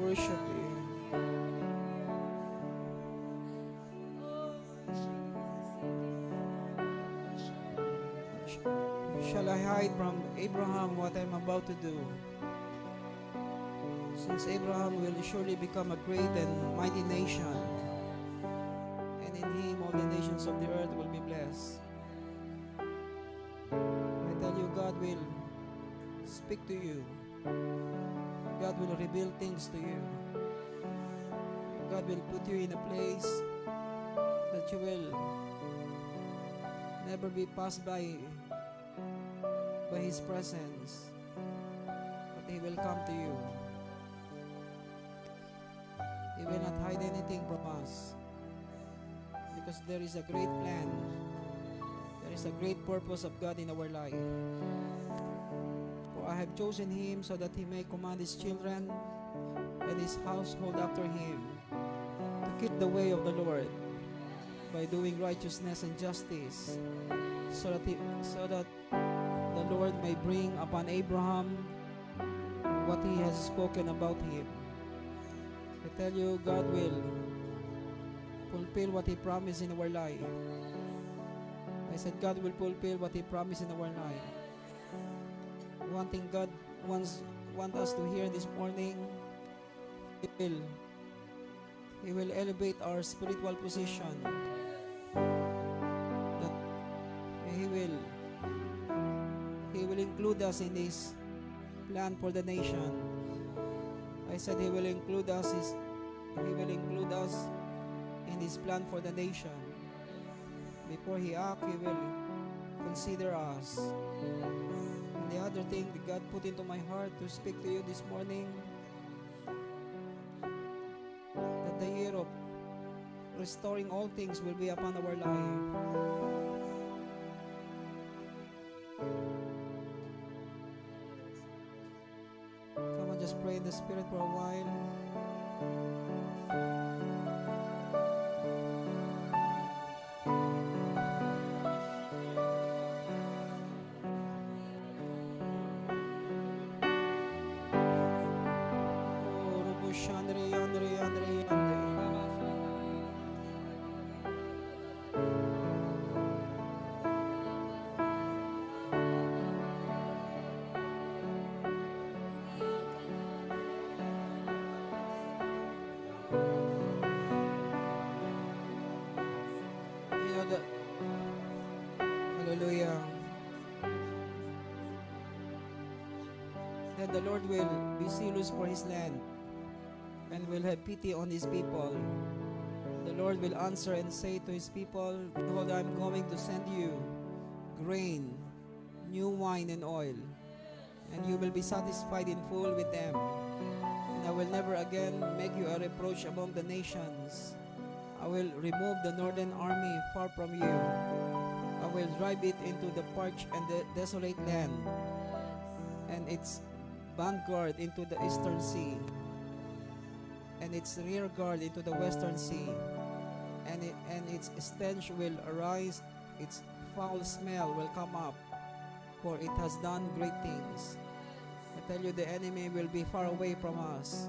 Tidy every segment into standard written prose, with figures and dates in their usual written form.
worship you. Shall I hide from Abraham what I'm about to do? Since Abraham will surely become a great and mighty nation, and in him all the nations of the earth will be blessed. I tell you, God will speak to you. God will reveal things to you. God will put you in a place that you will never be passed by His presence, but He will come to you. He will not hide anything from us, because there is a great plan. There is a great purpose of God in our life. For I have chosen him so that he may command his children and his household after him to keep the way of the Lord by doing righteousness and justice, so that the Lord may bring upon Abraham what he has spoken about him. I tell you, God will fulfill what he promised in our life. I said God will fulfill what he promised in our life. One thing God wants us to hear this morning, He will elevate our spiritual position. That He will include us in His plan for the nation. I said He will include us in His plan for the nation. Before He acts, He will consider us. And the other thing that God put into my heart to speak to you this morning, that the year of restoring all things will be upon our life. Come on, just pray in the Spirit for a while. Hallelujah. That the Lord will be zealous for His land and will have pity on His people. The Lord will answer and say to His people, behold, I am going to send you grain, new wine and oil, and you will be satisfied in full with them. And I will never again make you a reproach among the nations. I will remove the northern army far from you. I will drive it into the parched and the desolate land, and its vanguard into the eastern sea, and its rear guard into the western sea, and its stench will arise, its foul smell will come up, for it has done great things. I tell you, the enemy will be far away from us.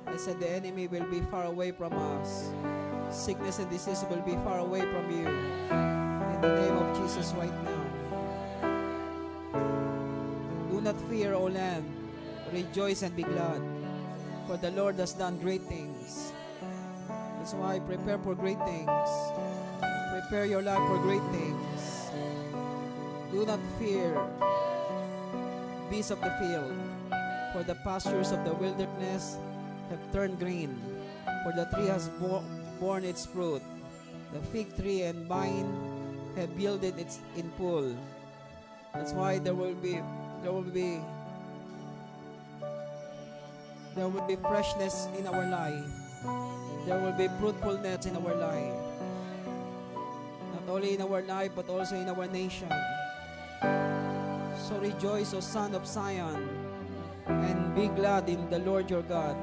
I said the enemy will be far away from us. Sickness and disease will be far away from you. In the name of Jesus right now. Do not fear, O land. Rejoice and be glad, for the Lord has done great things. That's why prepare for great things. Prepare your life for great things. Do not fear, beasts of the field, for the pastures of the wilderness have turned green, for the tree has borne its fruit. The fig tree and vine have yielded its in full. That's why there will be freshness in our life. There will be fruitfulness in our life. Not only in our life, but also in our nation. So rejoice, O son of Zion, and be glad in the Lord your God,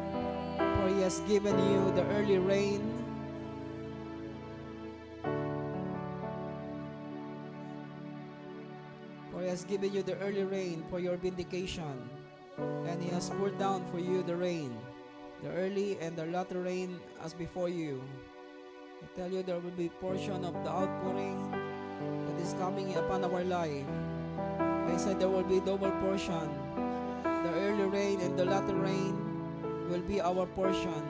for He has given you the early rain. For He has given you the early rain for your vindication, and He has poured down for you the rain, the early and the latter rain as before you. I tell you, there will be portion of the outpouring that is coming upon our life. I said there will be double portion. The early rain and the latter rain will be our portion.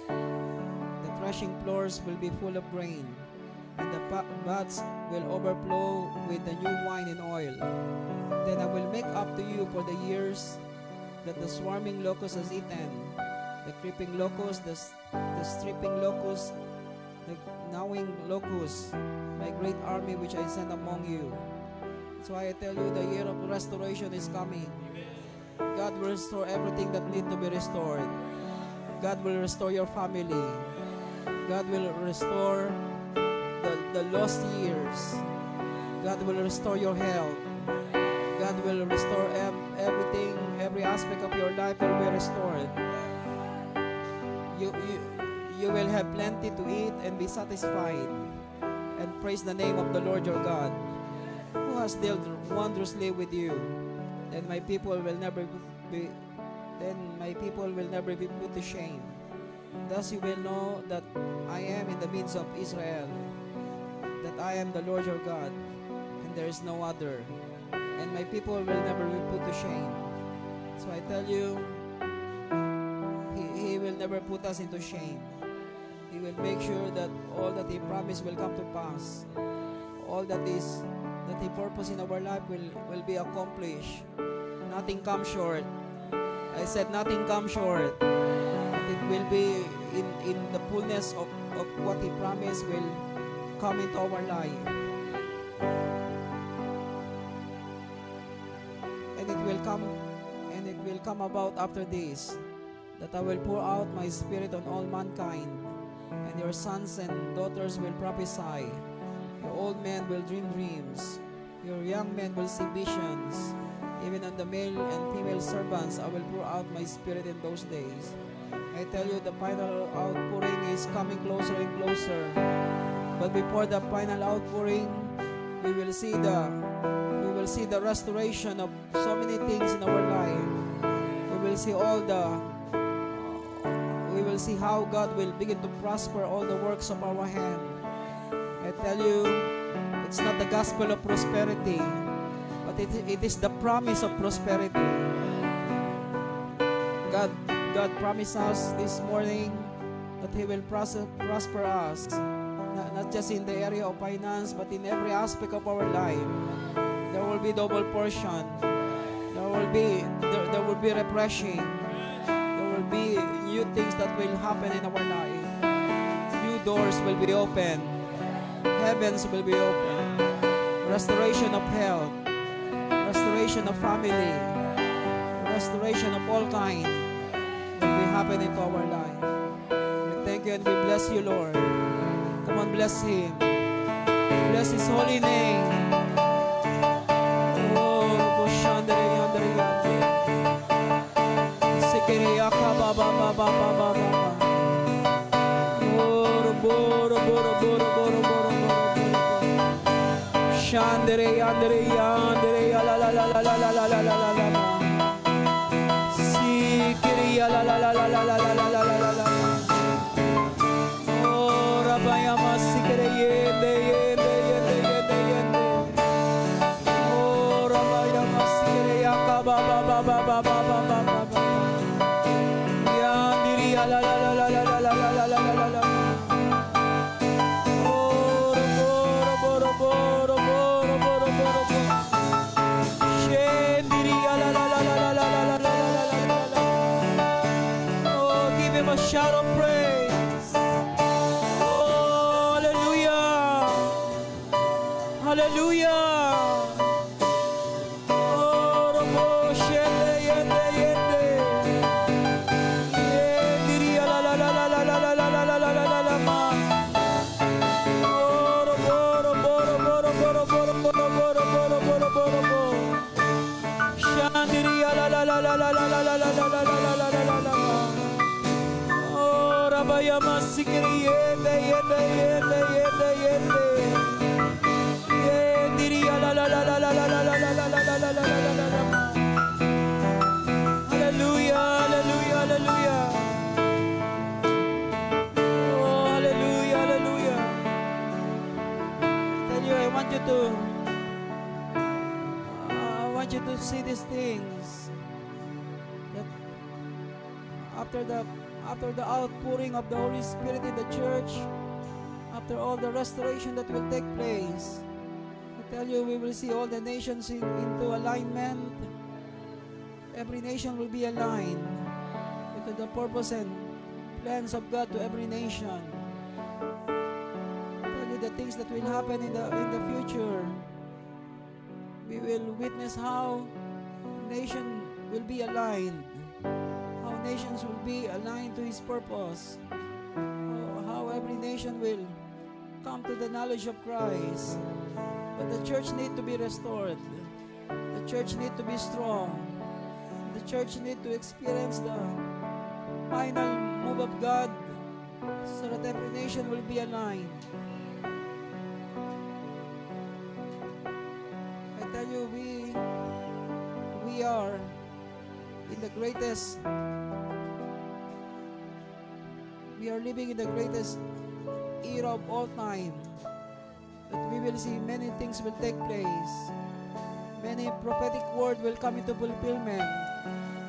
The threshing floors will be full of grain, and the vats will overflow with the new wine and oil. Then I will make up to you for the years that the swarming locust has eaten, the creeping locust, the stripping locust, the gnawing locust, my great army which I sent among you. That's why I tell you, the year of restoration is coming. God will restore everything that needs to be restored. God will restore your family. God will restore the lost years. God will restore your health. God will restore everything, every aspect of your life will be restored. You will have plenty to eat and be satisfied, and praise the name of the Lord your God, who has dealt wondrously with you. Then my people will never be put to shame. Thus you will know that I am in the midst of Israel, that I am the Lord your God, and there is no other. And my people will never be put to shame. So I tell you, He will never put us into shame. He will make sure that all that He promised will come to pass. All that He purpose in our life will be accomplished. Nothing comes short. I said nothing comes short. It will be in the fullness of what He promised will come into our life. And it will come about after this, that I will pour out my Spirit on all mankind, and your sons and daughters will prophesy. Your old men will dream dreams. Your young men will see visions. Even on the male and female servants, I will pour out my Spirit in those days. I tell you, the final outpouring is coming closer and closer. But before the final outpouring, we will see the restoration of so many things in our life. We will see how God will begin to prosper all the works of our hand. I tell you, it's not the gospel of prosperity, but it is the promise of prosperity. God promised us this morning that He will prosper us, not just in the area of finance, but in every aspect of our life. There will be double portion. There will be refreshing. There will be new things that will happen in our life. New doors will be open. Heavens will be open. Restoration of health. Restoration of family. Restoration of all kind will be happening to our life. We thank you and we bless you, Lord. Come on, bless Him. Bless His holy name. Shandere yandere yandere ya la la la la la la la la la la la. Sikiri ya la la la la la la la la la la la. Oh rabaya masikere yende yende yende yende yende. Oh rabaya masikere ya ka ba ba ba ba ba ba ba ba ba. Yandiri ya la la la la la la la la la la la. A shout of praise. Oh, hallelujah. Hallelujah. Oh, Robo shende yende yende. Yendiri la la la la la la la la la la la la la ma. Oh, Robo Robo Robo Robo Robo Robo Robo Robo Robo Robo Robo. Shandiri la la la la la la la la la la la la la la la. Rabaya masikiri yende yende yende yende yende. Yendiri la la la la la la la la la la la la la la la. Hallelujah, hallelujah, hallelujah. need to see these things. That after the outpouring of the Holy Spirit in the church, after all the restoration that will take place, I tell you, we will see all the nations into alignment. Every nation will be aligned into the purpose and plans of God to every nation. I tell you the things that will happen in the future. We will witness how nation will be aligned, how nations will be aligned to His purpose, how every nation will come to the knowledge of Christ. But the church need to be restored. The church need to be strong. The church need to experience the final move of God so that every nation will be aligned. I tell you, we are in the greatest, we are living in the greatest era of all time. That we will see many things will take place. Many prophetic word will come into fulfillment.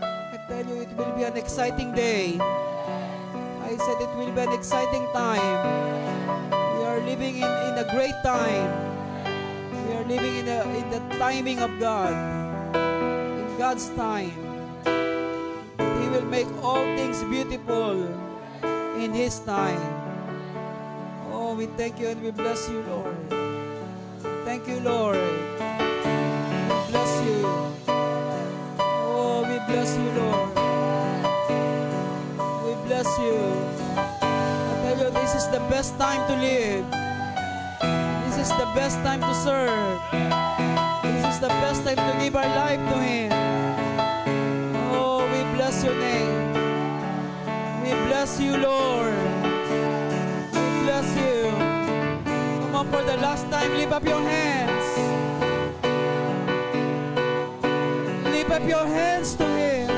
I tell you, it will be an exciting day. I said it will be an exciting time. We are living in a great time. We are living in the timing of God. In God's time. He will make all things beautiful in His time. Oh, we thank you and we bless you, Lord. Thank you, Lord. We bless you. Oh, we bless you, Lord. We bless you. I tell you, this is the best time to live. This is the best time to serve. This is the best time to give our life to Him. Oh, we bless your name. We bless you, Lord. We bless you. Come on, for the last time, lift up your hands. Lift up your hands to Him.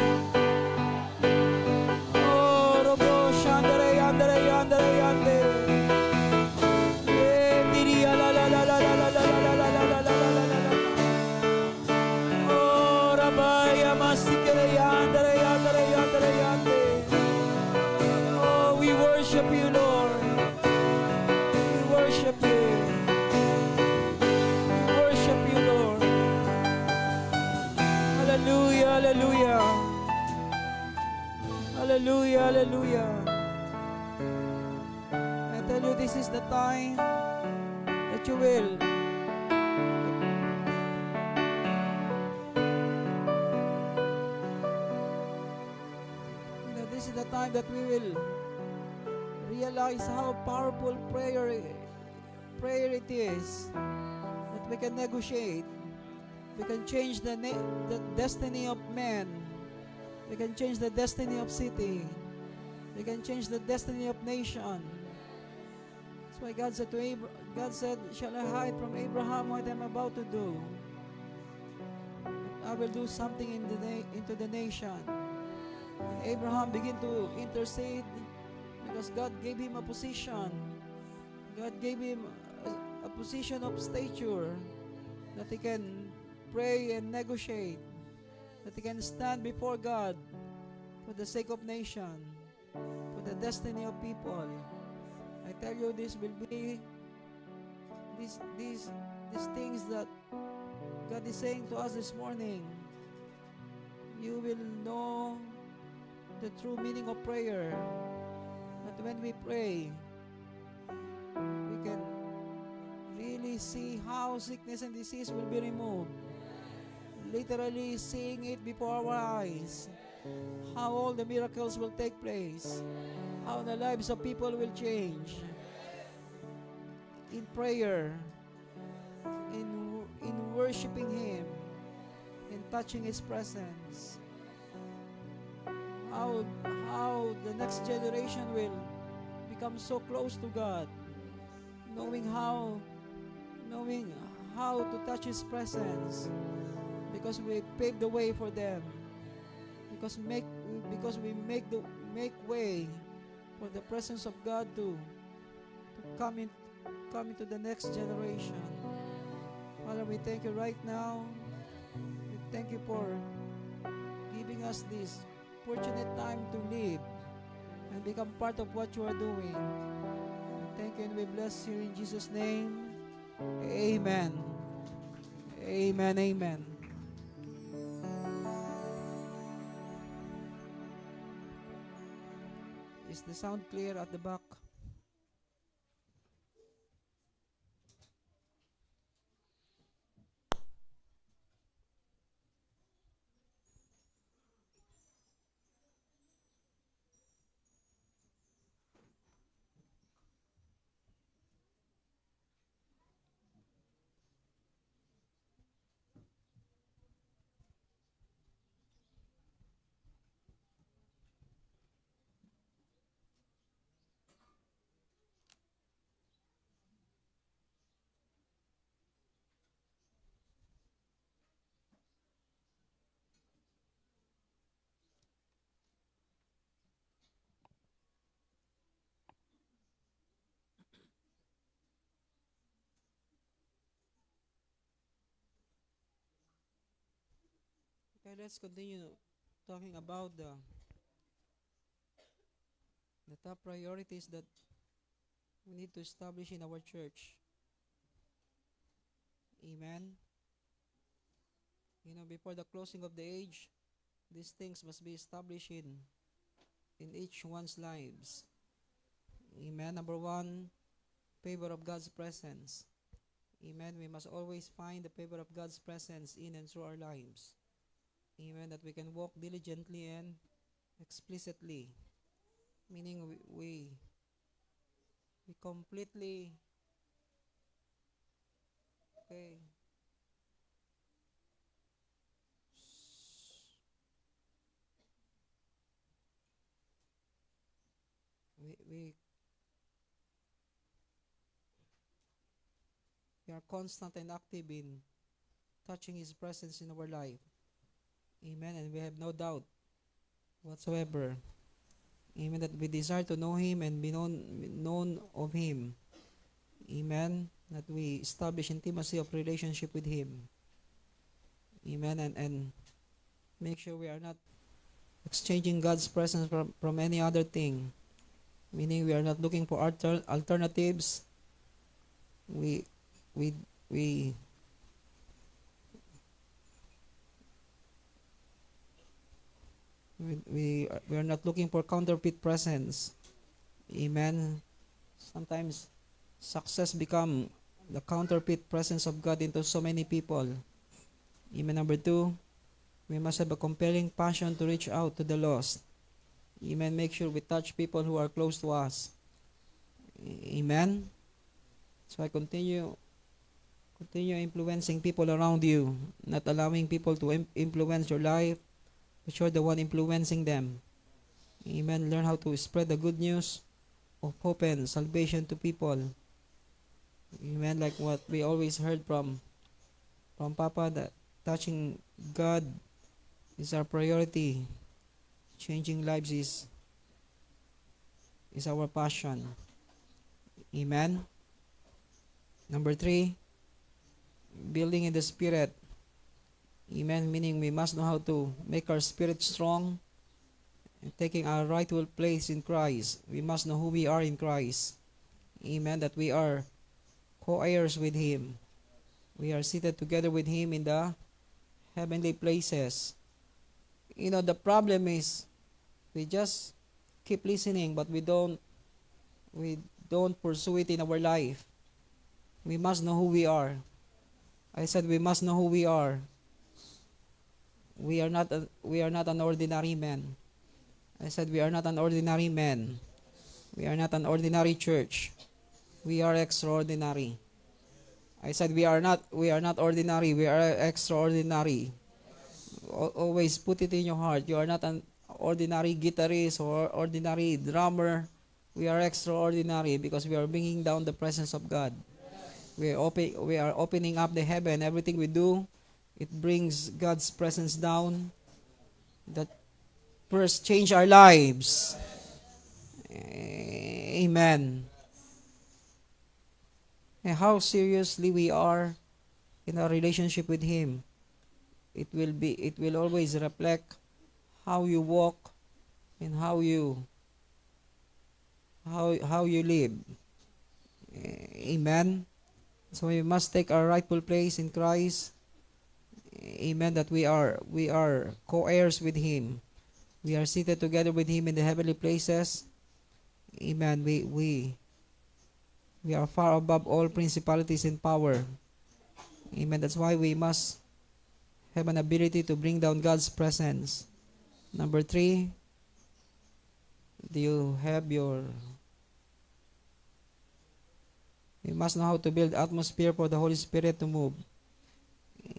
Oh, Robo Shandere Yandere Yandere Yandere. La la la la la la la la la la la la la la. Oh, Rabaya Masikere Yandere Yandere Yandere Yandere. Oh, we worship you, Lord. We worship you. We worship you, Lord. Hallelujah, hallelujah. Hallelujah, hallelujah. I tell you, this is the time that you will this is the time that we will realize how powerful prayer it is, that we can negotiate, we can change the destiny of man, we can change the destiny of city, we can change the destiny of nation. That's why God said to God said, shall I hide from Abraham what I'm about to do? I will do something into the nation. And Abraham began to intercede because God gave him a position. God gave him a position of stature that he can pray and negotiate, that he can stand before God for the sake of nation, for the destiny of people. I tell you, this will be these things that God is saying to us this morning. You will know the true meaning of prayer. That when we pray, we can really see how sickness and disease will be removed. Literally seeing it before our eyes. How all the miracles will take place. How the lives of people will change. In prayer, in worshiping Him, in touching His presence. How the next generation will become so close to God, knowing how to touch His presence, because we pave the way for them, because we make way for the presence of God to come into the next generation. Father, we thank you right now. We thank you for giving us this fortunate time to live and become part of what you are doing. We thank you and we bless you in Jesus' name. Amen. Amen. Amen. Is the sound clear at the back? Okay, let's continue talking about the top priorities that we need to establish in our church. Amen. Before the closing of the age, these things must be established in each one's lives. Amen. Number one, favor of God's presence. Amen. We must always find the favor of God's presence in and through our lives. Amen. That we can walk diligently and explicitly. Meaning we completely, okay, we are constant and active in touching His presence in our life. Amen. And we have no doubt whatsoever. Amen. That we desire to know Him and be known of Him. Amen. That we establish intimacy of relationship with Him. Amen. And make sure we are not exchanging God's presence from any other thing. Meaning we are not looking for alternatives. We are not looking for counterfeit presence. Amen. Sometimes success become the counterfeit presence of God into so many people. Amen. Number two, we must have a compelling passion to reach out to the lost. Amen. Make sure we touch people who are close to us. Amen. So I continue influencing people around you, not allowing people to influence your life, but you're the one influencing them. Amen. Learn how to spread the good news of hope and salvation to people. Amen. Like what we always heard from Papa, that touching God is our priority. Changing lives is our passion. Amen. Number three, building in the Spirit. Amen. Meaning we must know how to make our spirit strong and taking our rightful place in Christ. We must know who we are in Christ. Amen. That we are co-heirs with Him. We are seated together with Him in the heavenly places. The problem is we just keep listening, but we don't pursue it in our life. We must know who we are. I said we must know who we are. We are not an ordinary man. I said we are not an ordinary man. We are not an ordinary church. We are extraordinary. I said we are not ordinary. We are extraordinary. Always put it in your heart. You are not an ordinary guitarist or ordinary drummer. We are extraordinary because we are bringing down the presence of God. We are opening up the heaven. Everything we do, it brings God's presence down. That first change our lives. Amen. And how seriously we are in our relationship with Him. it will always reflect how you walk and how you live. Amen. So we must take our rightful place in Christ. Amen. That we are co-heirs with Him. We are seated together with Him in the heavenly places. Amen. We are far above all principalities and power. Amen. That's why we must have an ability to bring down God's presence. Number 3, do you have we must know how to build atmosphere for the Holy Spirit to move.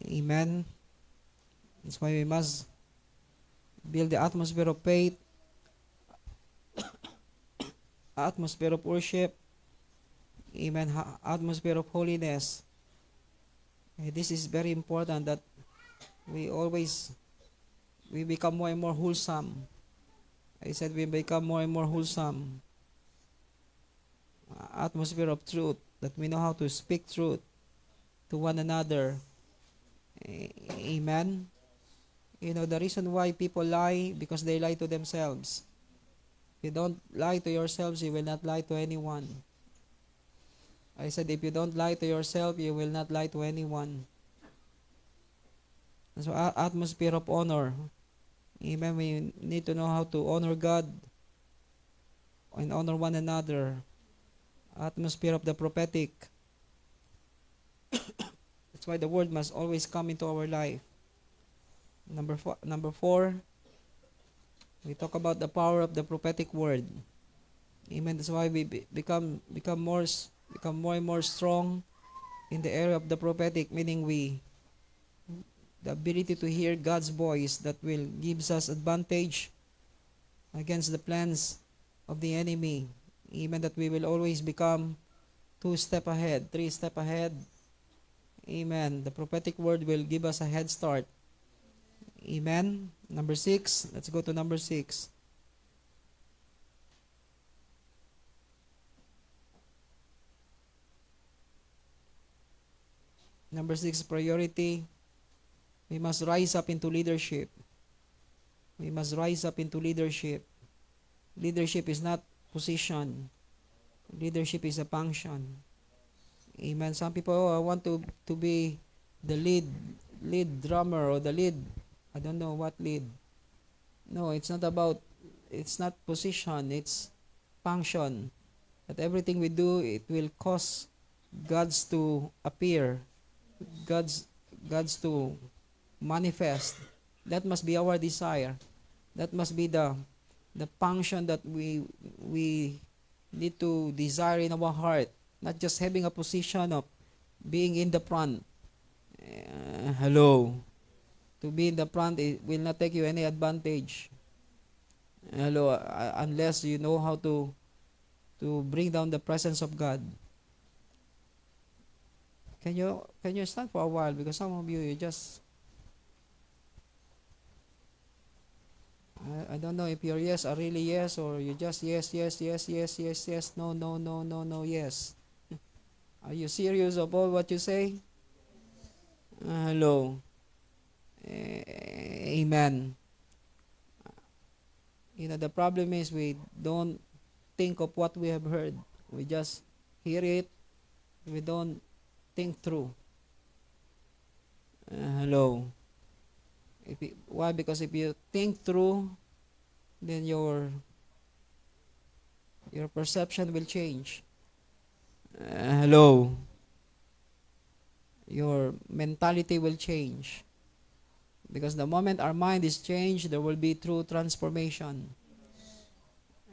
Amen. That's why we must build the atmosphere of faith, atmosphere of worship, amen, atmosphere of holiness. This is very important that we become more and more wholesome. I said we become more and more wholesome. Atmosphere of truth, that we know how to speak truth to one another. Amen. You know, the reason why people lie, because they lie to themselves. If you don't lie to yourselves, you will not lie to anyone. I said, if you don't lie to yourself, you will not lie to anyone. So, atmosphere of honor. Amen. We need to know how to honor God and honor one another. Atmosphere of the prophetic. That's why the word must always come into our life. Number four, we talk about the power of the prophetic word. Amen. That's why we become more and more strong in the area of the prophetic, meaning the ability to hear God's voice that will gives us advantage against the plans of the enemy. Amen. That we will always become 2 steps ahead, 3 steps ahead. Amen. The prophetic word will give us a head start. Amen. Number 6. Let's go to number 6. Number 6, priority. We must rise up into leadership. We must rise up into leadership. Leadership is not position. Leadership is a function. Amen. Some people want to be the lead drummer or the lead, I don't know what lead. No, it's not position, it's function. That everything we do, it will cause God's to appear, God's to manifest. That must be our desire. That must be the function that we need to desire in our heart. Not just having a position of being in the front. Hello. To be in the front, it will not take you any advantage. Hello, unless you know how to bring down the presence of God. Can you stand for a while? Because some of you just I don't know if your yes are really yes, or you just yes, no, yes. Are you serious about what you say? Hello. Amen. You know, the problem is we don't think of what we have heard. We just hear it. We don't think through. Hello. Why? Because if you think through, then your perception will change. Hello. Your mentality will change. Because the moment our mind is changed, there will be true transformation.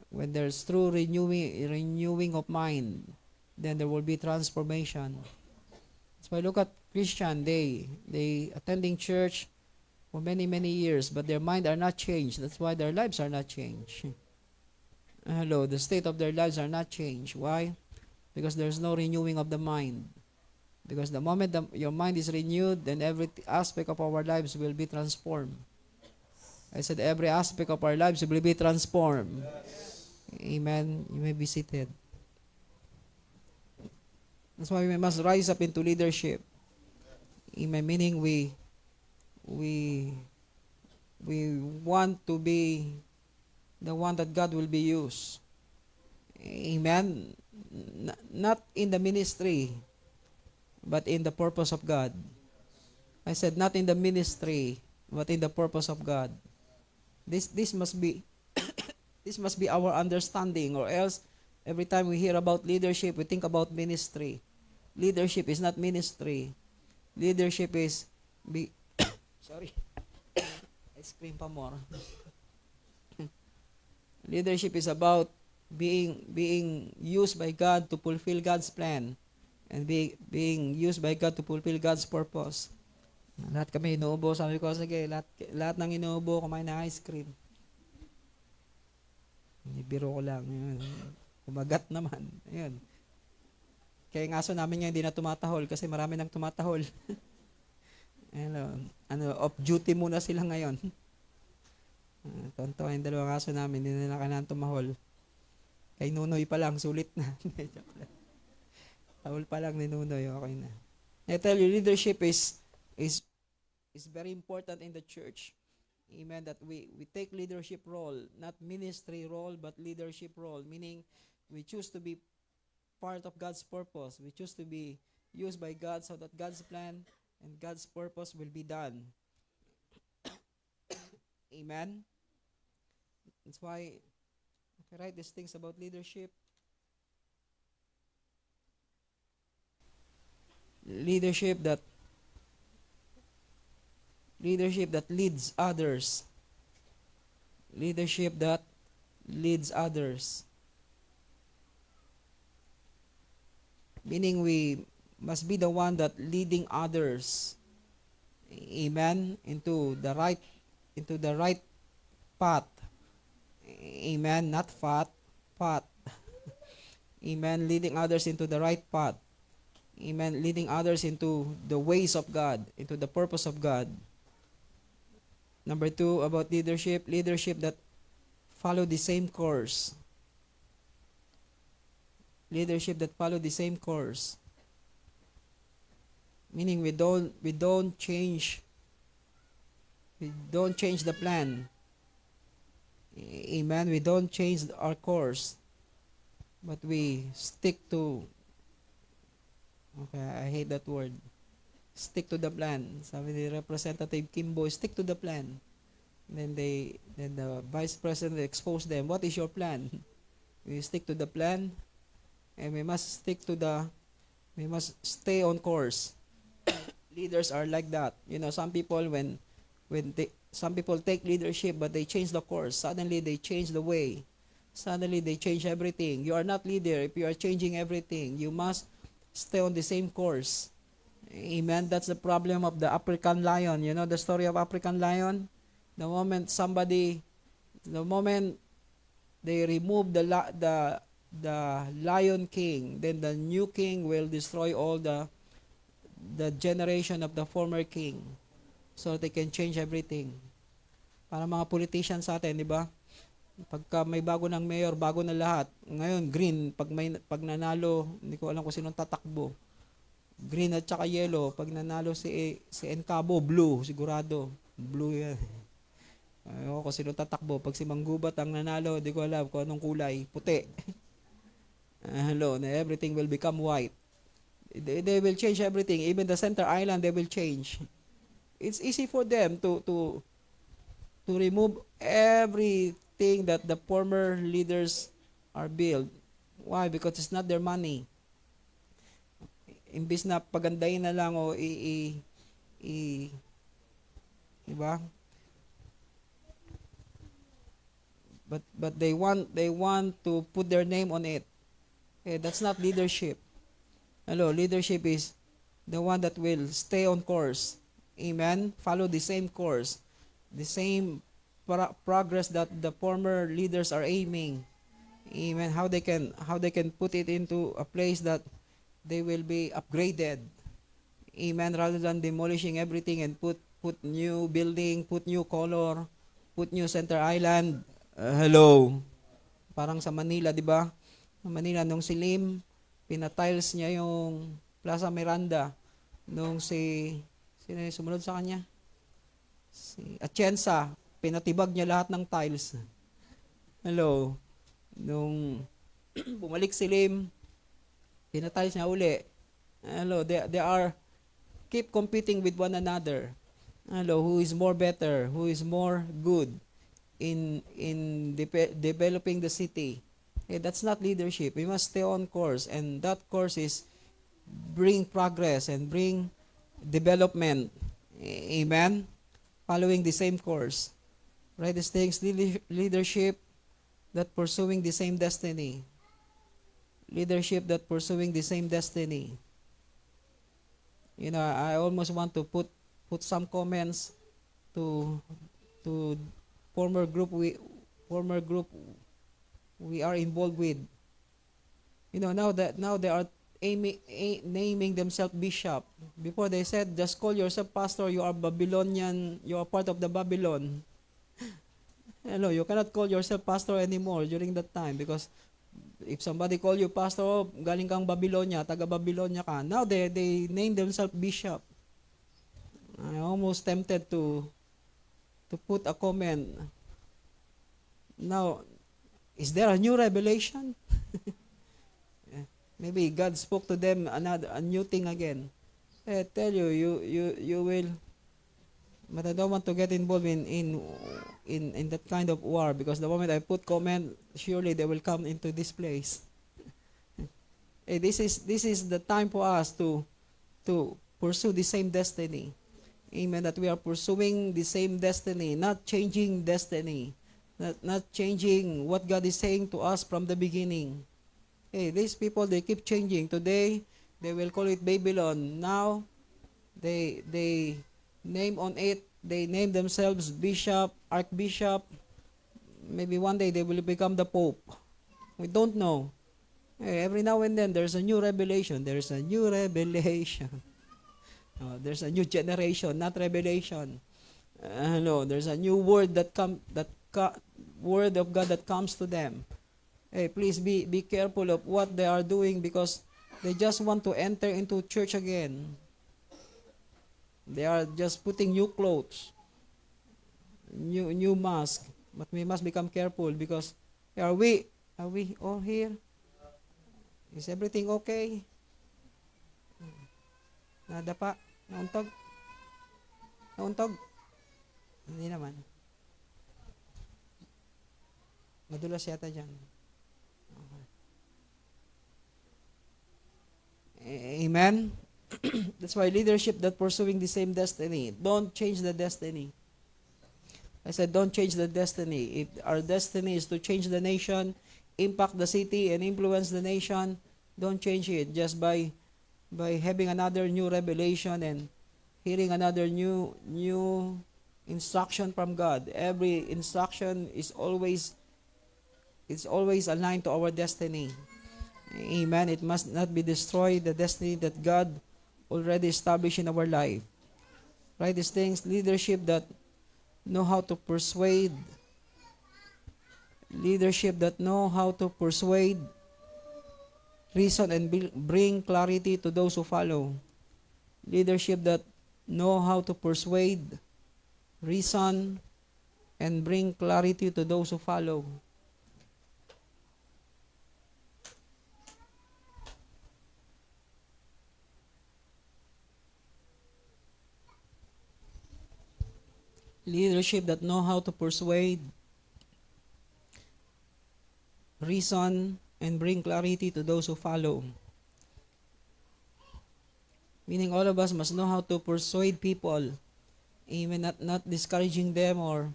When there's true renewing of mind, then there will be transformation. So I look at Christian, they attending church for many years, but their mind are not changed. That's why their lives are not changed. Hello, the state of their lives are not changed. Why? Because there's no renewing of the mind. Because the moment your mind is renewed, then every aspect of our lives will be transformed. I said every aspect of our lives will be transformed. Yes. Amen. You may be seated. That's why we must rise up into leadership. Amen. Meaning we we we want to be the one that God will be used. Amen. Not in the ministry, but in the purpose of God. I said not in the ministry, but in the purpose of God. This must be this must be our understanding, or else every time we hear about leadership, we think about ministry. Leadership is not ministry. Leadership is be sorry. Ice cream pa more. Leadership is about being used by God to fulfill God's plan, and being used by God to fulfill God's purpose. Lahat kami inuubo. Sabi ko, sige, lahat ng inuubo, kumain ng ice cream. Biro ko lang. Yun. Kumagat naman. Ayun. Kaya yung aso namin ngayon hindi na tumatahol kasi marami nang tumatahol. Off duty muna sila ngayon. Tonto yung dalawang aso namin, hindi na kailangan tumahol. Kay Nunoy pa lang, sulit na. Tahol pa lang ni Nunoy, okay na. I tell you, leadership is very important in the church. Amen. That we take leadership role, not ministry role, but leadership role. Meaning, we choose to be part of God's purpose. We choose to be used by God so that God's plan and God's purpose will be done. Amen. That's why I write these things about leadership. Leadership that leads others. Leadership that leads others. Meaning we must be the one that leading others. Amen. Into the right path. Amen. Not path. Amen. Leading others into the right path. Amen. Leading others into the ways of God, into the purpose of God. Number 2, about leadership that follow the same course. Leadership that follow the same course. Meaning we don't change the plan. Amen. We don't change our course, but we stick to, okay, I hate that word. Stick to the plan. Sabi ni Representative Kimbo, stick to the plan. Then the Vice President exposed them. What is your plan? We stick to the plan, and we must stay on course. Leaders are like that. Some people some people take leadership, but they change the course. Suddenly they change the way. Suddenly they change everything. You are not leader if you are changing everything. You must stay on the same course. Amen. That's the problem of the African lion. You know the story of African lion? The moment they remove the lion king, then the new king will destroy all the generation of the former king, so they can change everything. Para mga politicians sa atin, di ba? Pagka may bago ng mayor, bago na lahat. Ngayon, green. Pag nanalo, hindi ko alam kung sinong tatakbo. Green at saka yellow. Pag nanalo si Encabo, blue. Sigurado. Blue yan. Ayoko kung sinong tatakbo. Pag si Manggubat ang nanalo, hindi ko alam kung anong kulay. Puti. Hello. Everything will become white. They will change everything. Even the center island, they will change. It's easy for them to remove everything that the former leaders are built. Why? Because it's not their money. Imbis na pagandahin na lang o diba? But they want to put their name on it. Okay, that's not leadership. Hello, leadership is the one that will stay on course. Amen. Follow the same course, the same progress that the former leaders are aiming. Amen. How they can put it into a place that they will be upgraded. Amen. Rather than demolishing everything and put new building, put new color, put new center island. Hello. Parang sa Manila, di ba? Sa Manila nung silim, pinatiles niya yung Plaza Miranda nung sino yung sumunod sa kanya? Si Atienza, pinatibag niya lahat ng tiles. Hello. Nung bumalik si Lim, pinatiles niya uli. Hello, they are keep competing with one another. Hello, who is more better, who is more good in developing the city. That's not leadership. We must stay on course, and that course is bring progress and bring development. Amen. Following the same course. Right? This takes leadership that pursuing the same destiny. Leadership that pursuing the same destiny. You know, I almost want to put some comments to former group we are involved with. You know, now they are naming themselves bishop. Before they said, just call yourself pastor, you are Babylonian, you are part of the Babylon. Hello, you cannot call yourself pastor anymore during that time, because if somebody call you pastor, oh, galing kang Babylonia, taga Babylonia ka. Now they name themselves bishop. I'm almost tempted to put a comment. Now, is there a new revelation? Maybe God spoke to them a new thing again. I tell you, you will. But I don't want to get involved in that kind of war, because the moment I put comment, surely they will come into this place. Hey, this is the time for us to pursue the same destiny. Amen. That we are pursuing the same destiny, not changing destiny, not changing what God is saying to us from the beginning. Hey, these people, they keep changing. Today, they will call it Babylon. Now, they name on it, they name themselves bishop, archbishop. Maybe one day they will become the pope. We don't know. Hey, every now and then, there's a new revelation. There's a new revelation. There's a new generation, not revelation. No, there's a new word word of God that comes to them. Hey, please be careful of what they are doing, because they just want to enter into church again. They are just putting new clothes, new mask. But we must become careful, because are we all here? Is everything okay? Nadapa? Nauntog? Nauntog? Hindi naman. Madulas yata dyan. Amen. That's why leadership that pursuing the same destiny. Don't change the destiny. I said, don't change the destiny. If our destiny is to change the nation, impact the city, and influence the nation, don't change it just by having another new revelation and hearing another new instruction from God. Every instruction is always aligned to our destiny. Amen. It must not be destroyed, the destiny that God already established in our life. Right? These things, leadership that know how to persuade, reason, and bring clarity to those who follow. Leadership that know how to persuade, reason, and bring clarity to those who follow. Leadership that know how to persuade, reason, and bring clarity to those who follow. Meaning all of us must know how to persuade people. Amen. Not discouraging them or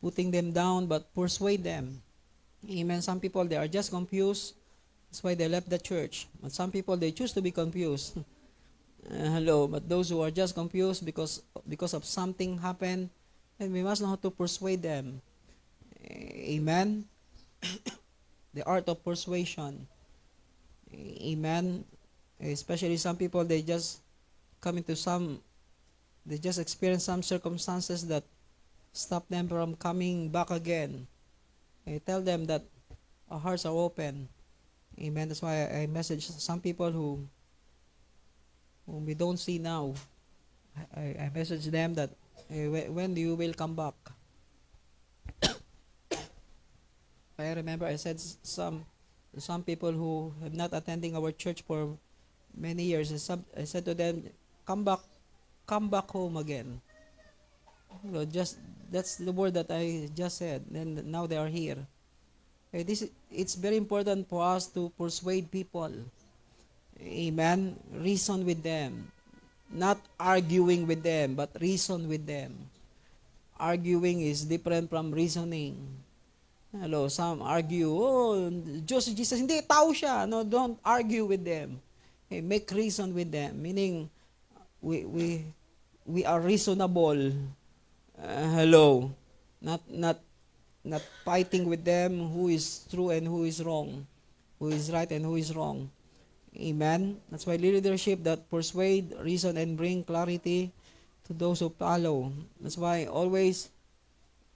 putting them down, but persuade them. Amen. Some people, they are just confused. That's why they left the church. But some people, they choose to be confused. Hello. But those who are just confused because of something happened, and we must know how to persuade them. Amen. The art of persuasion. Amen. Especially some people, they just experience some circumstances that stop them from coming back again. I tell them that our hearts are open. Amen. That's why I message some people whom we don't see now. I message them that when you will come back. I remember I said some people who have not attending our church for many years. I said to them, come back home again. Just that's the word that I just said. And now they are here. It's very important for us to persuade people. Amen. Reason with them. Not arguing with them, but reason with them. Arguing is different from reasoning. Hello, some argue, oh, Diyos si Jesus, hindi, tao siya. No, don't argue with them. Make reason with them. Meaning, we are reasonable. Hello. Not fighting with them who is true and who is wrong. Who is right and who is wrong. Amen. That's why leadership that persuade, reason, and bring clarity to those who follow. That's why always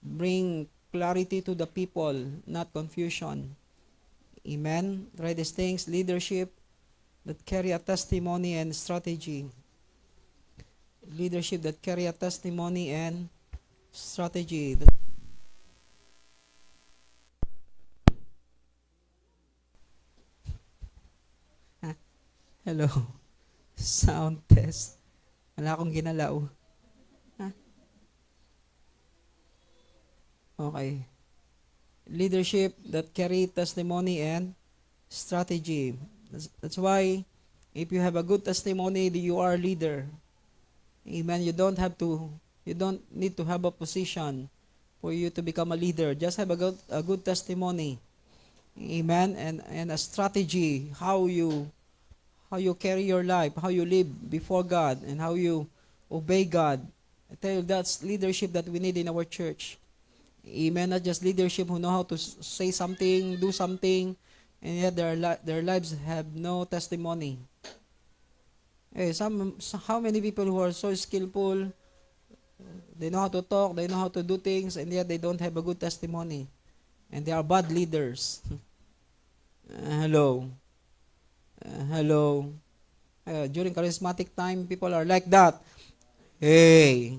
bring clarity to the people, not confusion. Amen. Try these things. Leadership that carry a testimony and strategy. Leadership that carry a testimony and strategy. Hello. Sound test. Wala akong ginalaw. Okay. Leadership that carry testimony and strategy. That's why if you have a good testimony, you are a leader. Amen. You don't need to have a position for you to become a leader. Just have a good testimony. Amen. And a strategy, how you carry your life, how you live before God, and how you obey God. I tell you, that's leadership that we need in our church. Amen. Not just leadership who know how to say something, do something, and yet their lives have no testimony. How many people who are so skillful, they know how to talk, they know how to do things, and yet they don't have a good testimony. And they are bad leaders. Hello. Hello. During charismatic time, people are like that. Hey.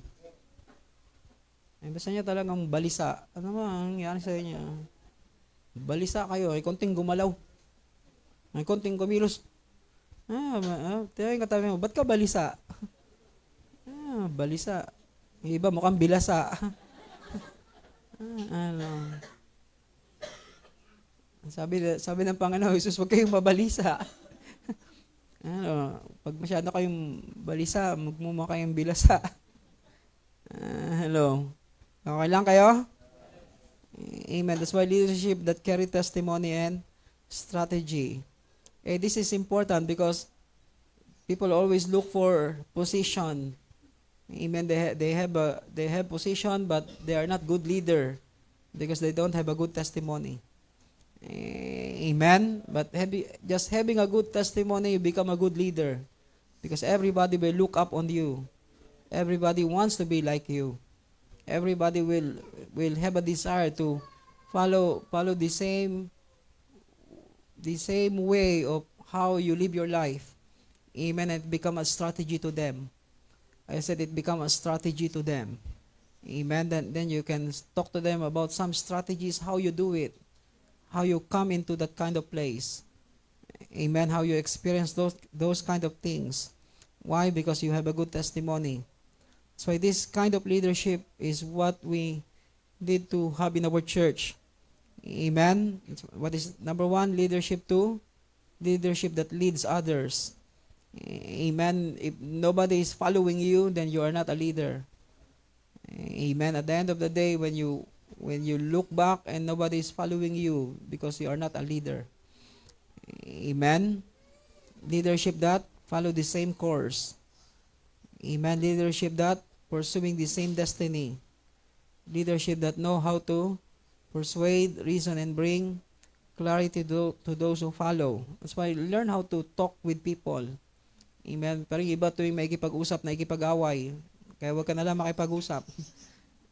Basta niya talagang balisa. Ano ba ang nangyari sa inyo? Balisa kayo. Ay konting gumalaw. Ay konting kumilos. Tingnan yung katabi mo, ba't ka balisa? Balisa. Yung iba mukhang bilasa. Ano? Sabi ng Panginoon, Jesus, huwag kayong mabalisa. Pag masyado kayong balisa, magmumukha kayong bilasa. Hello. Okay lang kayo? Amen. That's why leadership that carry testimony and strategy. This is important because people always look for position. Amen. They have position, but they are not good leader because they don't have a good testimony. Amen. But just having a good testimony, you become a good leader because everybody will look up on you. Everybody wants to be like you. Everybody will have a desire to follow the same way of how you live your life. Amen. It become a strategy to them. I said it become a strategy to them. Amen. Then you can talk to them about some strategies, how you do it, how you come into that kind of place. Amen. How you experience those kind of things. Why? Because you have a good testimony. So this kind of leadership is what we need to have in our church. Amen. What is number one? Leadership. Two, leadership that leads others. Amen. If nobody is following you, then you are not a leader. Amen. At the end of the day, when you look back and nobody is following you because you are not a leader. Amen. Leadership that follow the same course. Amen. Leadership that pursuing the same destiny. Leadership that know how to persuade, reason, and bring clarity to those who follow. That's why learn how to talk with people. Amen. Parang iba tuwing may ikipag-usap na ikipag-away. Kaya huwag ka na lang makipag-usap.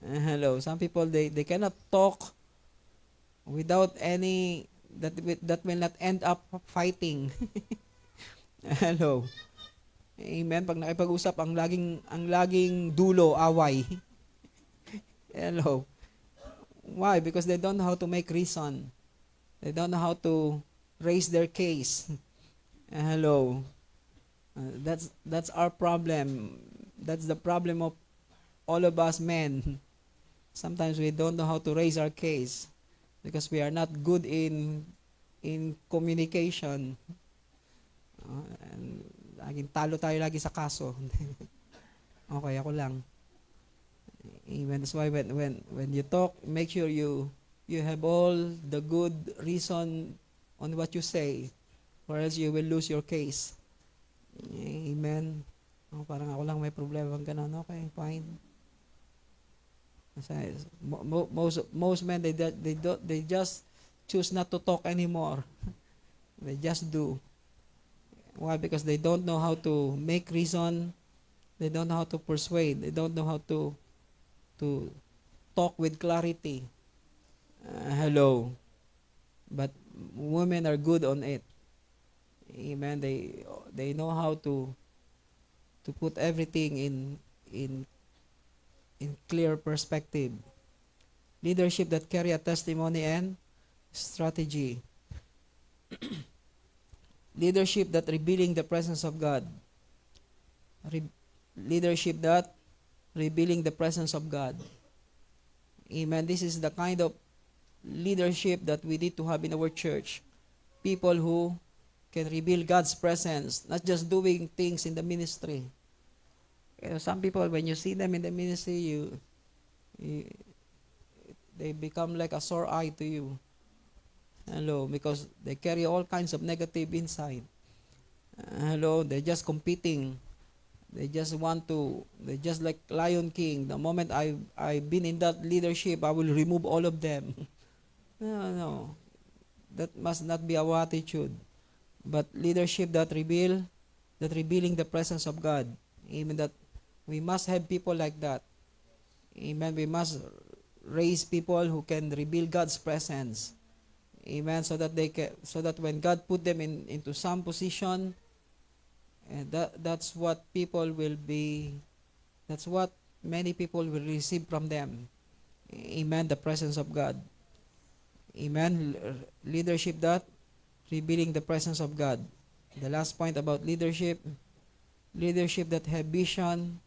Hello. Some people, they cannot talk without any, that will not end up fighting. Hello. Amen. Pag nakipag-usap, ang laging dulo, away. Hello. Why? Because they don't know how to make reason. They don't know how to raise their case. Hello. That's our problem. That's the problem of all of us men. Sometimes we don't know how to raise our case because we are not good in communication. And laging talo tayo lagi sa kaso. Okay, ako lang. Amen. That's why when you talk, make sure you have all the good reason on what you say, or else you will lose your case. Amen. Oh, parang ako lang may problema ganun. Okay, fine. Kasi most men they just choose not to talk anymore. They just do. Why? Because they don't know how to make reason. They don't know how to persuade. They don't know how to talk with clarity. Hello. But women are good on it. Amen. They know how to put everything in clear perspective. Leadership that carry a testimony and strategy. Leadership that revealing the presence of God. Leadership that revealing the presence of God. Amen. This is the kind of leadership that we need to have in our church. People who can reveal God's presence, not just doing things in the ministry. You know, some people, when you see them in the ministry, they become like a sore eye to you. Hello, because they carry all kinds of negative inside. Hello, they're just competing. They just like Lion King. The moment I've been in that leadership, I will remove all of them. No. That must not be our attitude. But leadership that revealing the presence of God. Amen. That we must have people like that. Amen. We must raise people who can reveal God's presence. Amen. So that when God put them into some position, and that's what people will be. That's what many people will receive from them. Amen. The presence of God. Amen. Leadership that revealing the presence of God. The last point about leadership that have vision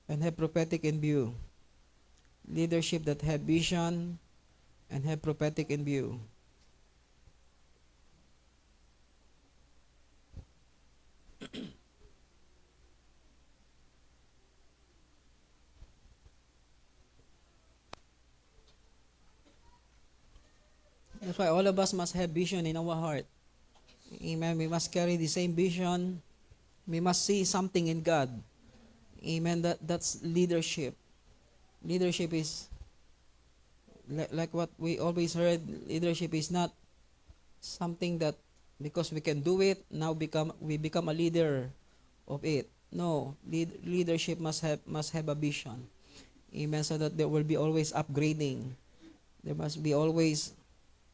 and have prophetic in view. Leadership that have vision and have prophetic in view. That's why all of us must have vision in our heart. Amen. We must carry the same vision. We must see something in God. Amen. That's leadership. Leadership is like what we always heard. Leadership is not something that because we can do it now we become a leader of it. No, leadership must have a vision. Amen. So that there will be always upgrading. There must be always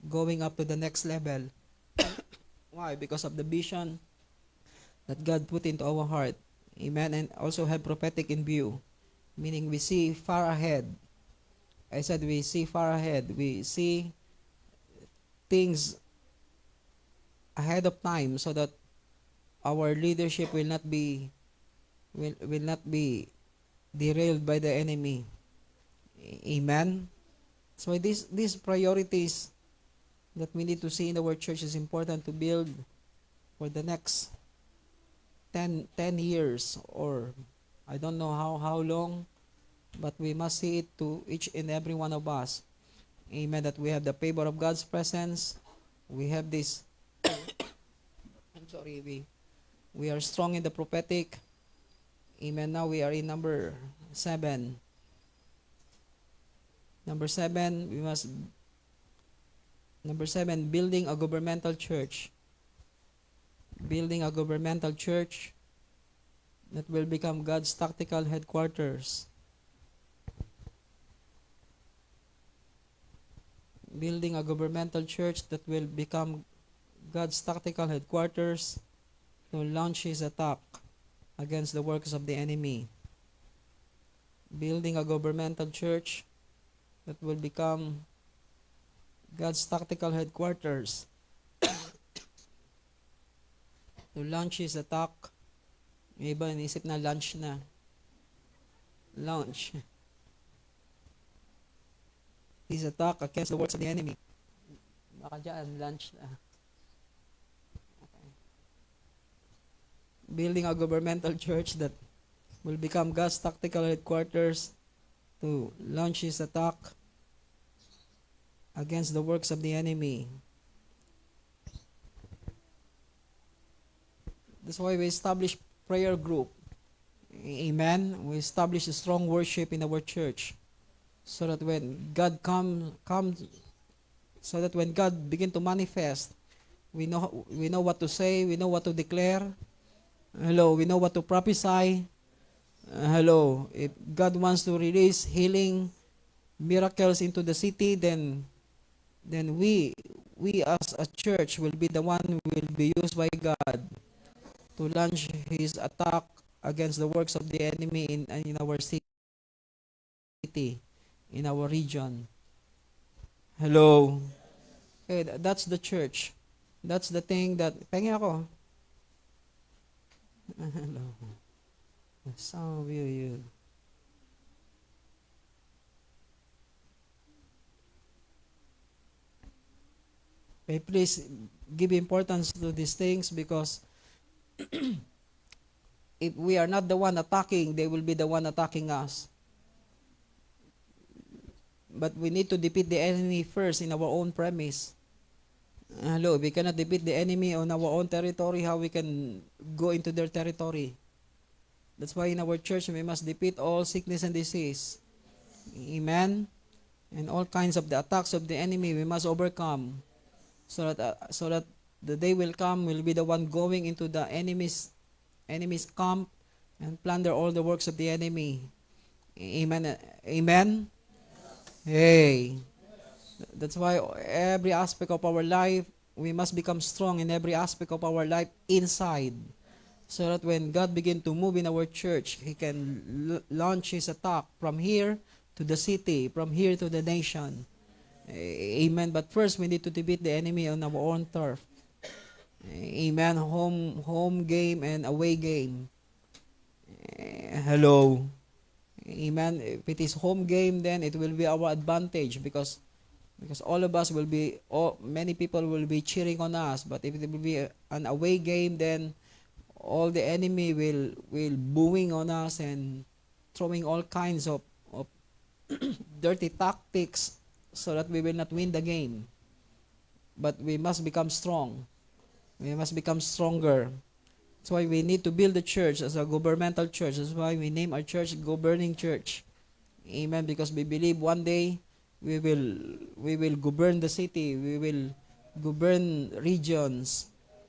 going up to the next level. Why? Because of the vision that God put into our heart. Amen. And also have prophetic in view. Meaning we see far ahead. I said we see far ahead. We see things ahead of time so that our leadership will not be derailed by the enemy. Amen. So these priorities that we need to see in our church is important to build for the next 10 years, or I don't know how long, but we must see it to each and every one of us. Amen. That we have the favor of God's presence. We have this we are strong in the prophetic. Amen. Now we are in number 7. Number 7, building a governmental church. Building a governmental church that will become God's tactical headquarters. Building a governmental church that will become God's tactical headquarters to launch his attack against the works of the enemy. Building a governmental church that will become God's tactical headquarters to launch His attack. May iba inisip na launch na. Launch His attack against the works of the enemy. Baka dyan, launch na. Okay. Building a governmental church that will become God's tactical headquarters to launch His attack against the works of the enemy. That's why we establish prayer group. Amen. We establish a strong worship in our church, so that when God comes, so that when God begin to manifest, we know what to say, we know what to declare. Hello, we know what to prophesy. Hello, if God wants to release healing miracles into the city, then we as a church will be the one who will be used by God to launch His attack against the works of the enemy in our city, in our region. Hello. Okay, that's the church. That's the thing that... Pengi ako. Hello. Some of you. Okay, please give importance to these things, because if we are not the one attacking, they will be the one attacking us. But we need to defeat the enemy first in our own premise. Hello, we cannot defeat the enemy on our own territory. How we can go into their territory? That's why in our church, we must defeat all sickness and disease. Amen? And all kinds of the attacks of the enemy, we must overcome. So that the day will come, will be the one going into the enemy's camp and plunder all the works of the enemy. Amen? Amen? Hey. That's why every aspect of our life, we must become strong in every aspect of our life inside. So that when God begin to move in our church, He can launch His attack from here to the city, from here to the nation. Amen. But first, we need to defeat the enemy on our own turf. Amen. Home game and away game. Hello. Amen. If it is home game, then it will be our advantage, because all of us will be, many people will be cheering on us. But if it will be an away game, then all the enemy will booing on us and throwing all kinds of dirty tactics, so that we will not win the game. But we must become strong. We must become stronger. That's why we need to build the church as a governmental church. That's why we name our church Governing Church. Amen. Because we believe one day we will govern the city. We will govern regions.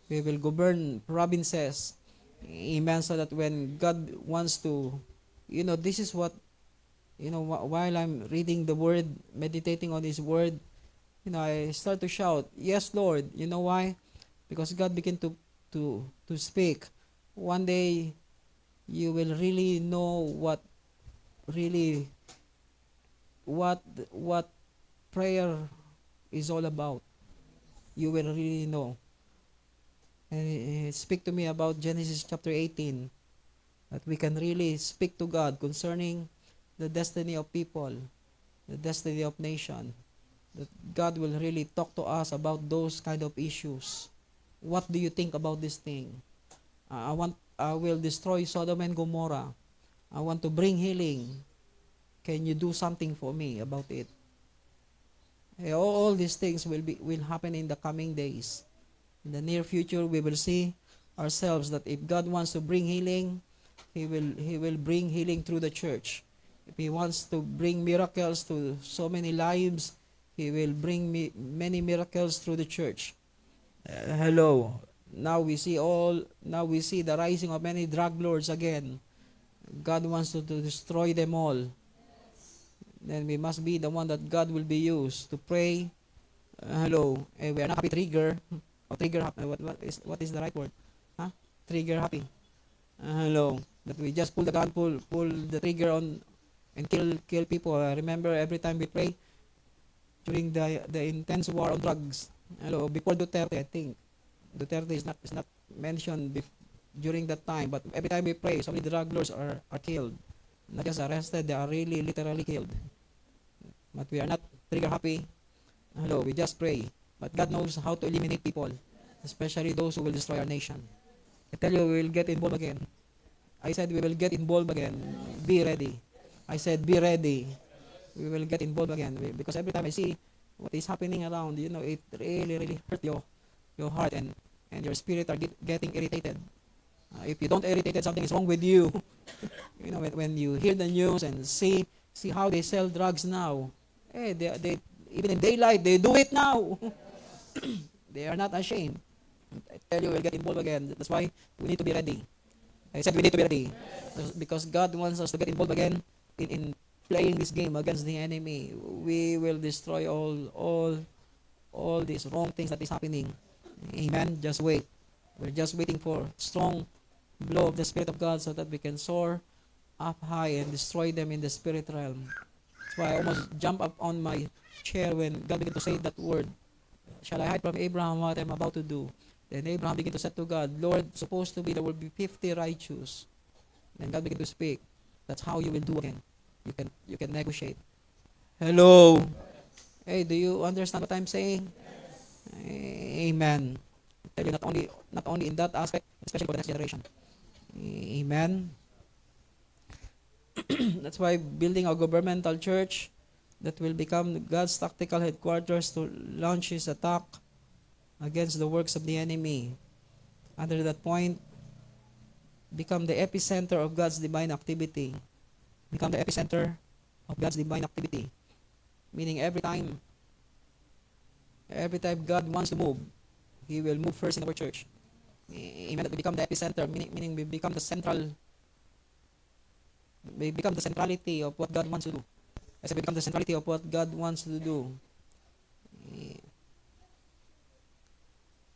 We will govern provinces. Amen. So that when God wants to, this is what, while I'm reading the word, meditating on His word, I start to shout, "Yes, Lord." You know why? Because God began to speak. One day, you will really know what prayer is all about. You will really know. And speak to me about Genesis chapter 18, that we can really speak to God concerning the destiny of people, the destiny of nation. That God will really talk to us about those kind of issues. What do you think about this thing? I will destroy Sodom and Gomorrah. I want to bring healing. Can you do something for me about it? All these things will happen in the coming days. In the near future, we will see ourselves that if God wants to bring healing, He will bring healing through the church. If He wants to bring miracles to so many lives, He will bring many miracles through the church. Hello. Now we see the rising of many drug lords again. God wants to destroy them all. Then we must be the one that God will be used to pray. Hello. We are not happy trigger. Trigger happy. What is the right word? Trigger happy. Hello. That we just pull the gun, pull the trigger on and kill people. Remember, every time we pray, during the intense war on drugs. Hello, before Duterte, I think Duterte is not mentioned during that time, but every time we pray, so many drug lords are killed, not just arrested, they are really literally killed. But we are not trigger happy. Hello, we just pray. But God knows how to eliminate people, especially those who will destroy our nation. I tell you, we will get involved again. I said we will get involved again. Be ready. I said be ready. We will get involved again. Because every time I see what is happening around, it really, really hurt your heart, and your spirit are getting irritated. If you don't irritated, something is wrong with you. When you hear the news and see how they sell drugs now, they even in daylight they do it now. They are not ashamed. I tell you, we'll get involved again. That's why we need to be ready. I said we need to be ready because God wants us to get involved again in playing this game against the enemy. We will destroy all these wrong things that is happening. Amen. Just wait. We're just waiting for strong blow of the Spirit of God so that we can soar up high and destroy them in the spirit realm. That's why I almost jump up on my chair when God began to say that word. Shall I hide from Abraham what I'm about to do? Then Abraham began to say to God, Lord, supposed to be there will be 50 righteous. Then God began to speak. That's how you will do again. You can negotiate. Hello. Hey, do you understand what I'm saying? Amen. I tell you, not only in that aspect, especially for the next generation. Amen. That's why building a governmental church that will become God's tactical headquarters to launch his attack against the works of the enemy. Under that point, become the epicenter of God's divine activity. Become the epicenter of God's divine activity. Meaning every time God wants to move, He will move first in our church. Amen. That we become the epicenter, meaning we become the centrality of what God wants to do. As we become the centrality of what God wants to do.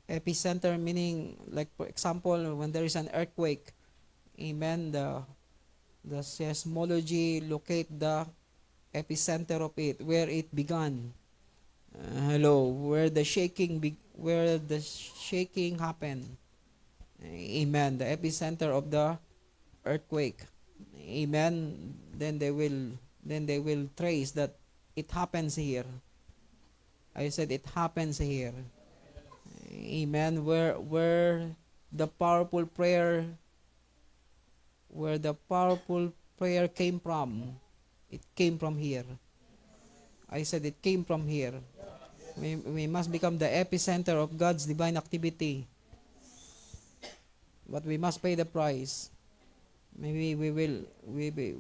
Epicenter meaning, like for example, when there is an earthquake, amen, the seismology locate the epicenter of it, where it began. Hello, where the shaking happened. Amen. The epicenter of the earthquake. Amen. Then they will trace that it happens here. I said it happens here. Amen. Where the powerful prayer came from, it came from here. I said it came from here. We must become the epicenter of God's divine activity. But we must pay the price. Maybe we will maybe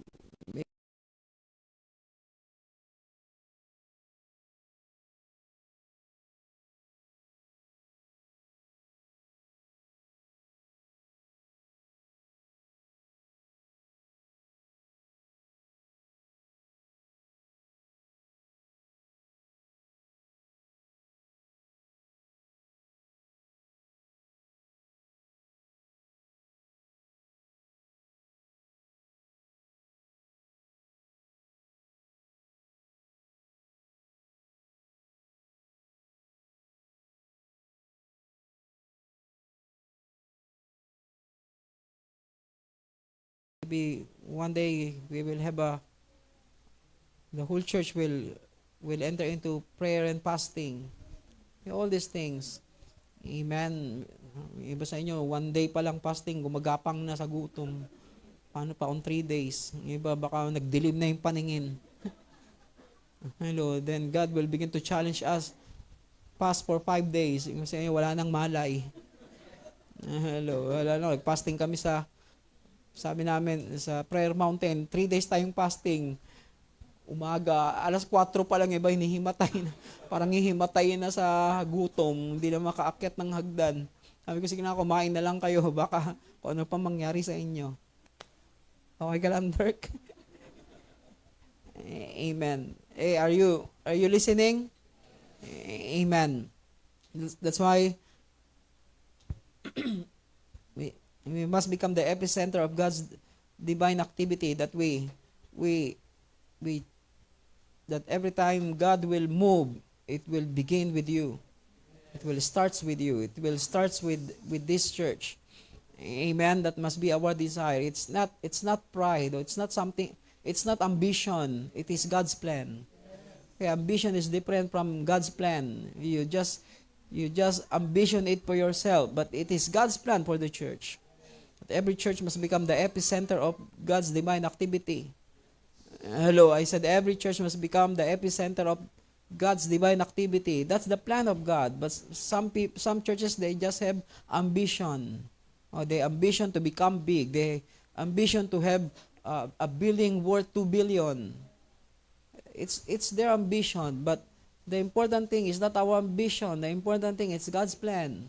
one day we will have the whole church will enter into prayer and fasting. All these things. Amen. Iba sa inyo, one day pa lang fasting, gumagapang na sa gutom. Paano pa on 3 days? Iba baka nagdilim na yung paningin. Hello, then God will begin to challenge us. Fast for 5 days. Iba sa inyo, wala nang malay. Hello, wala na. Fasting kami sabi namin, sa Prayer Mountain, 3 days tayong fasting. Umaga, alas 4 pa lang iba, hinihimatay na. Parang hihimatay na sa gutom, hindi na makaakyat ng hagdan. Sabi ko, sige na, kumain na lang kayo, baka kung ano pa mangyari sa inyo. Okay ka lang, Dirk? Amen. Are you listening? Amen. That's why we must become the epicenter of God's divine activity, that we that every time God will move, it will begin with you. It will starts with you. It will starts with this church. Amen. That must be our desire. It's not pride, or it's not ambition. It is God's plan. Okay, ambition is different from God's plan. You just ambition it for yourself, but it is God's plan for the church. That every church must become the epicenter of God's divine activity. Hello, I said every church must become the epicenter of God's divine activity. That's the plan of God. But some churches, they just have ambition. Or they ambition to become big. They ambition to have a building worth 2 billion. It's their ambition, but the important thing is not our ambition. The important thing is God's plan.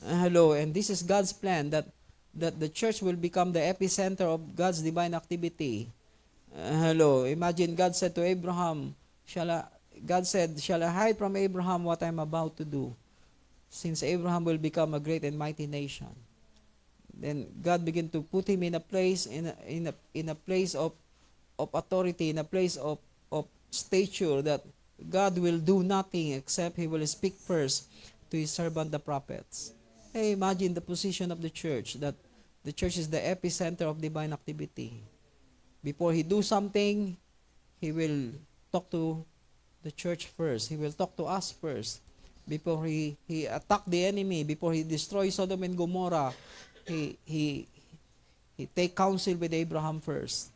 Hello, and this is God's plan, that the church will become the epicenter of God's divine activity. Hello, imagine God said to Abraham, shall I hide from Abraham what I'm about to do? Since Abraham will become a great and mighty nation. Then God began to put him in a place, in a place of authority, in a place of stature, that God will do nothing except He will speak first to His servant the prophets. Hey, imagine the position of the church, that the church is the epicenter of divine activity. Before He do something, He will talk to the church first. He will talk to us first. Before He attack the enemy, before He destroy Sodom and Gomorrah, He take counsel with Abraham first.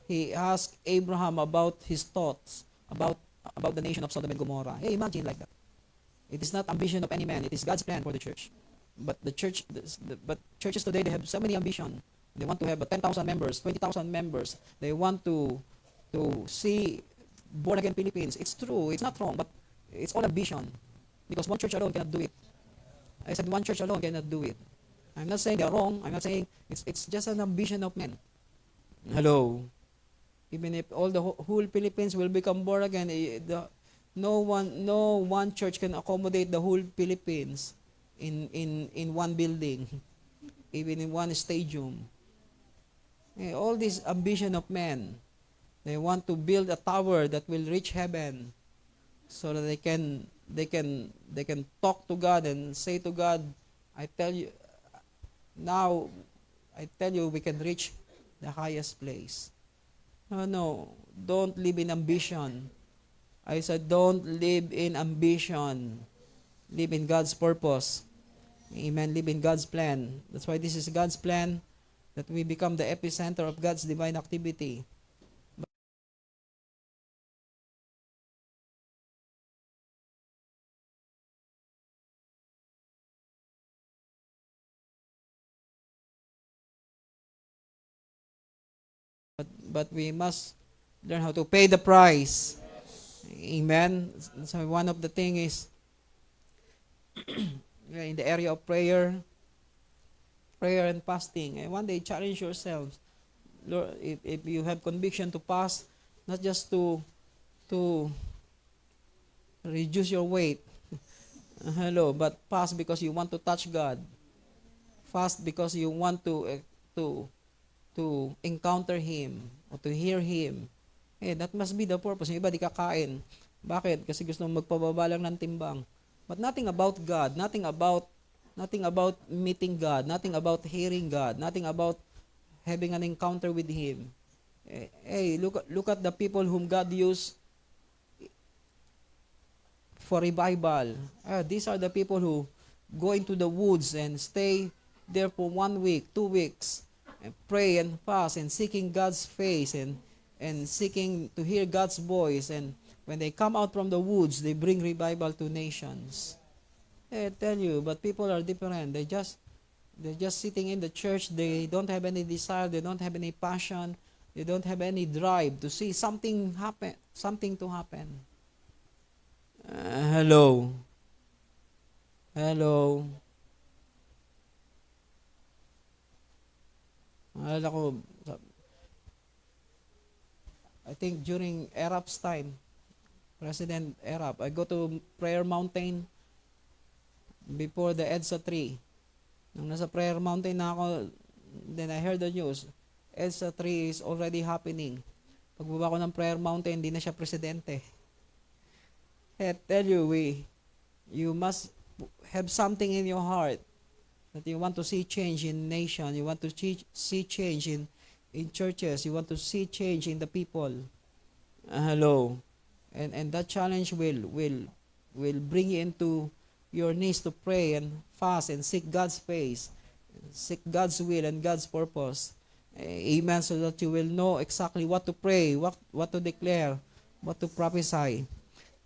He asked Abraham about his thoughts about the nation of Sodom and Gomorrah. Hey, imagine like that. It is not ambition of any man. It is God's plan for the church. But but churches today, they have so many ambition. They want to have 10,000 members, 20,000 members. They want to see born again Philippines. It's true. It's not wrong, but it's all ambition. Because one church alone cannot do it. I said one church alone cannot do it. I'm not saying they're wrong. I'm not saying it's just an ambition of men. Hello. Even if all the whole Philippines will become born again, no one church can accommodate the whole Philippines in one building, even in one stadium. All this ambition of men, they want to build a tower that will reach heaven, so that they can talk to God and say to God, I tell you, we can reach the highest place. No, don't live in ambition. I said, don't live in ambition. Live in God's purpose. Amen. Live in God's plan. That's why this is God's plan, that we become the epicenter of God's divine activity. But we must learn how to pay the price. Amen. So one of the thing is in the area of prayer and fasting. And one day challenge yourselves. Lord, if you have conviction to fast, not just to reduce your weight, hello, but fast because you want to touch God. Fast because you want to encounter Him or to hear Him. That must be the purpose. Yung iba di kakain. Bakit? Kasi gusto mong magpababa lang ng timbang. But nothing about God, nothing about meeting God, nothing about hearing God, nothing about having an encounter with Him. Hey, look at the people whom God used for revival. These are the people who go into the woods and stay there for 1 week, 2 weeks, and pray and fast and seeking God's face and seeking to hear God's voice. And when they come out from the woods, they bring revival to nations. I tell you, but people are different. They're just sitting in the church. They don't have any desire. They don't have any passion. They don't have any drive to see something to happen. Hello. Alala ko, I think during Arap's time, President Arap, I go to Prayer Mountain before the EDSA tree. Nung nasa Prayer Mountain na ako, then I heard the news, EDSA tree is already happening. Pagbaba ko ng prayer mountain, hindi na siya presidente. I tell you, you must have something in your heart that you want to see change in nation, you want to see change in churches, you want to see change in the people. Hello. And that challenge will bring you into your knees to pray and fast and seek God's face, seek God's will and God's purpose. Amen. So that you will know exactly what to pray, what to declare, what to prophesy.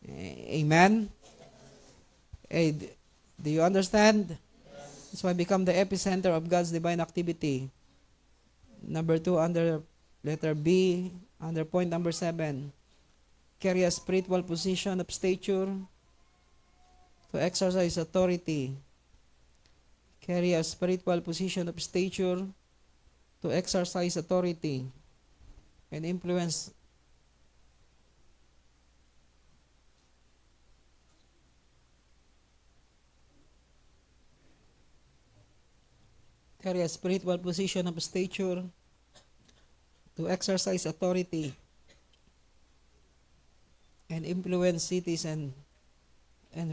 Amen. Hey, do you understand? That's why become the epicenter of God's divine activity. Number 2, under letter B, under point number 7, carry a spiritual position of stature to exercise authority. Carry a spiritual position of stature to exercise authority and influence. Carry a spiritual position of stature to exercise authority and influence cities and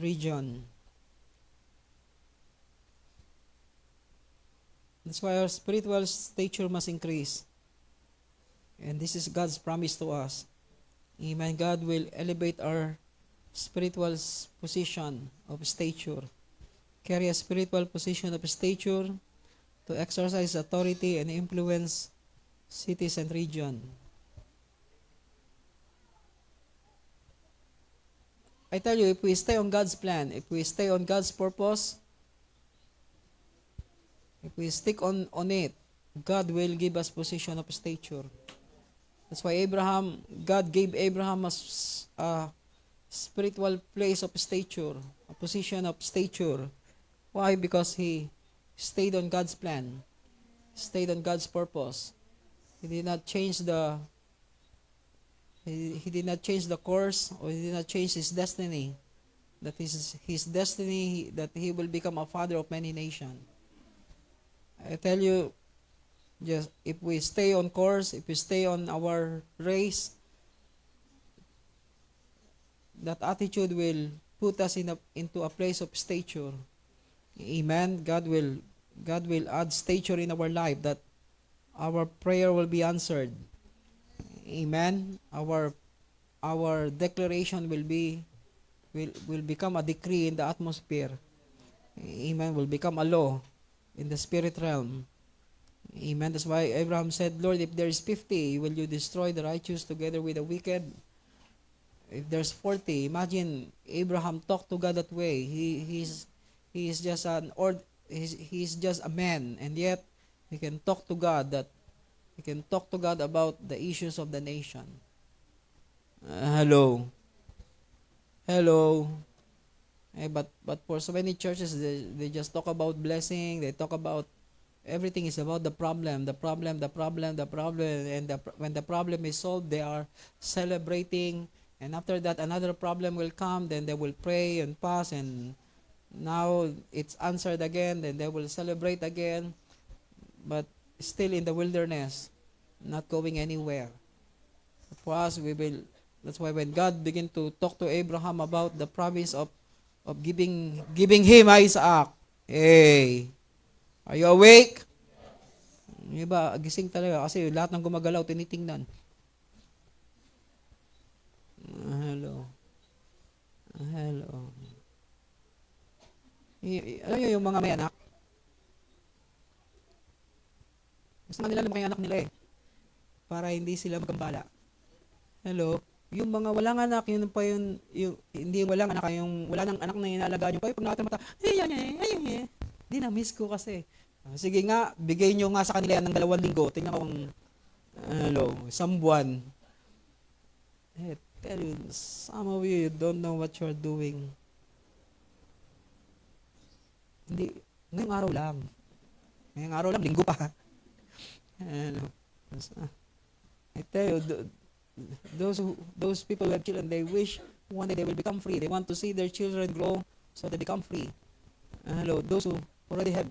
region. That's why our spiritual stature must increase. And this is God's promise to us. Amen. God will elevate our spiritual position of stature. Carry a spiritual position of stature to exercise authority and influence cities and region. I tell you, if we stay on God's plan, if we stay on God's purpose, if we stick on it, God will give us position of stature. That's why God gave Abraham a spiritual place of stature, a position of stature. Why? Because he stayed on God's plan, stayed on God's purpose. He did not change the course, or he did not change his destiny. That is his destiny, that he will become a father of many nations. I tell you, just if we stay on course, if we stay on our race, that attitude will put us into a place of stature. Amen. God will add stature in our life, that our prayer will be answered. Amen. Our declaration will become a decree in the atmosphere. Amen. Will become a law in the spirit realm. Amen. That's why Abraham said, Lord, if there is 50, will you destroy the righteous together with the wicked? If there's 40, imagine Abraham talked to God that way. He's just he's just a man, and yet he can talk to God about the issues of the nation. Hello. But for so many churches, they just talk about blessing. They talk about everything is about the problem, and when the problem is solved, they are celebrating. And after that, another problem will come. Then they will pray and fast, and now it's answered again. Then they will celebrate again, but still in the wilderness, not going anywhere. For us, that's why when God began to talk to Abraham about the promise of giving him Isaac, hey, are you awake? Iba, gising talaga kasi lahat ng gumagalaw tinitingnan. Hello. Alam niyo yung mga may anak? Gusto nga nila lumaki ang anak nila eh. Para hindi sila magkambala. Hello. Yung mga walang anak, yun pa yung hindi walang anak, yung wala nang anak na inaalagaan nyo. Pag nakita mata, hindi na-miss ko kasi. Sige nga, bigay nyo nga sa kanila ng 2 linggo. Tingnan ko kung, isang buwan. Tell you, some of you don't know what you're doing. Hindi, ngayong araw lang, linggo pa. I tell you, those people who have children, they wish one day they will become free. They want to see their children grow so they become free. Those who already have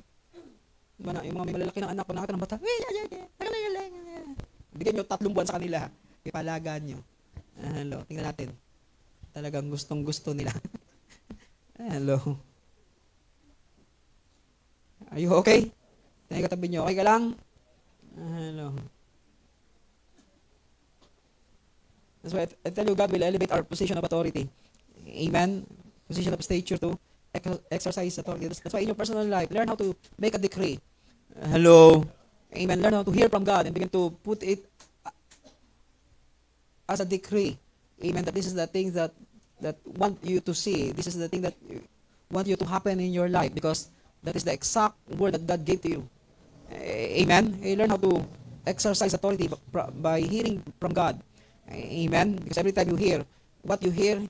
yung mga may malalaki na anak, pag nakita ng bata, bigyan nyo 3 buwan sa kanila. ipalagan nyo. Hello, tingnan natin. Talagang gustong-gusto nila. Hello. Are you okay? Tingnan katabi nyo. Okay ka lang? Hello. That's why I tell you, God will elevate our position of authority. Amen. Position of stature to exercise authority. That's why in your personal life, learn how to make a decree. Hello. Amen. Learn how to hear from God and begin to put it as a decree. Amen. That this is the things that want you to see. This is the thing that want you to happen in your life, because that is the exact word that God gave to you. Amen. You learn how to exercise authority by hearing from God. Amen. Because every time you hear, what you hear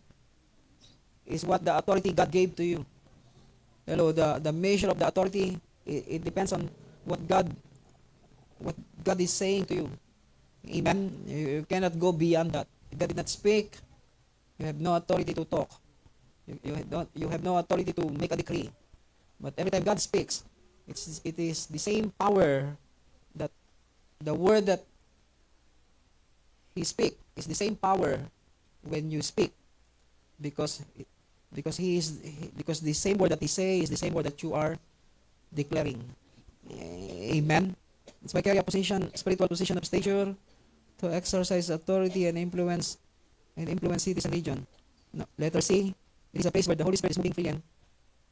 is what the authority God gave to you. Hello, the measure of the authority, it depends on what God is saying to you. Amen. You cannot go beyond that. If God did not speak, you have no authority to talk. You have no authority to make a decree. But every time God speaks, it is the same power, that the word that He speaks is the same power when you speak, because the same word that He says is the same word that you are declaring. Amen. That's why carry a spiritual position of stature to exercise authority and influence cities and region. No, letter C, it is a place where the Holy Spirit is moving freely and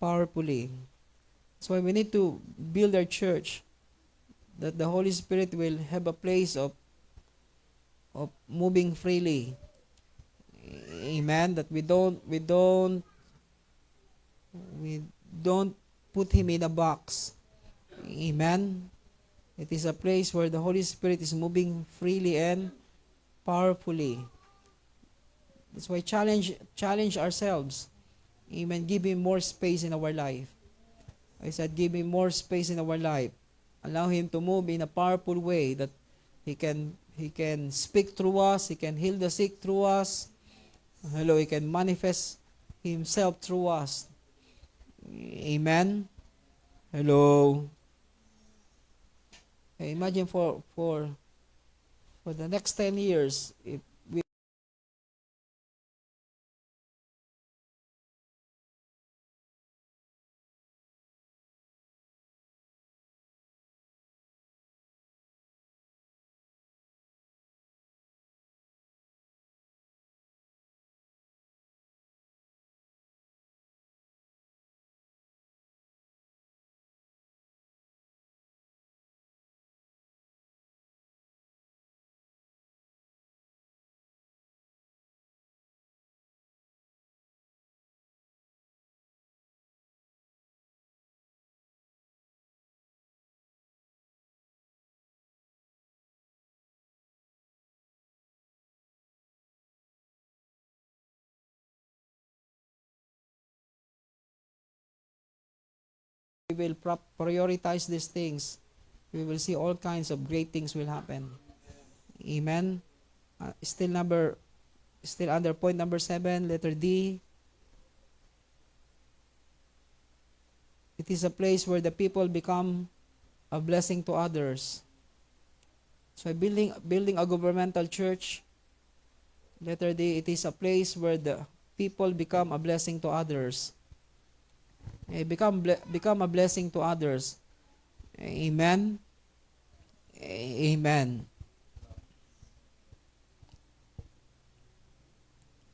powerfully. So we need to build our church that the Holy Spirit will have a place of moving freely. Amen. That we don't put Him in a box. Amen. It is a place where the Holy Spirit is moving freely and powerfully. That's why challenge ourselves. Amen. Give Him more space in our life. I said, give Him more space in our life. Allow Him to move in a powerful way, that He can speak through us. He can heal the sick through us. Hello, He can manifest Himself through us. Amen. Hello. Imagine for the next 10 years, if we will prioritize these things, we will see all kinds of great things will happen. Amen. Still under point number 7, letter D. It is a place where the people become a blessing to others. So building a governmental church, letter D, it is a place where the people become a blessing to others. Become a blessing to others. Amen. Amen.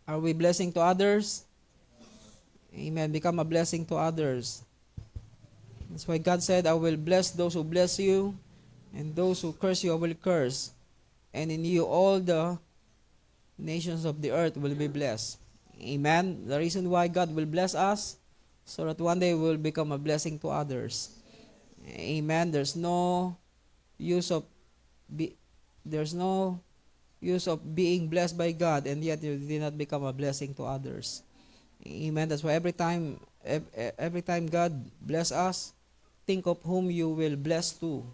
Are we blessing to others? Amen. Become a blessing to others. That's why God said, I will bless those who bless you, and those who curse you I will curse. And in you all the nations of the earth will be blessed. Amen. The reason why God will bless us, so that one day we will become a blessing to others. Amen. There's no use of being blessed by God and yet you did not become a blessing to others. Amen. That's why every time God bless us, think of whom you will bless to.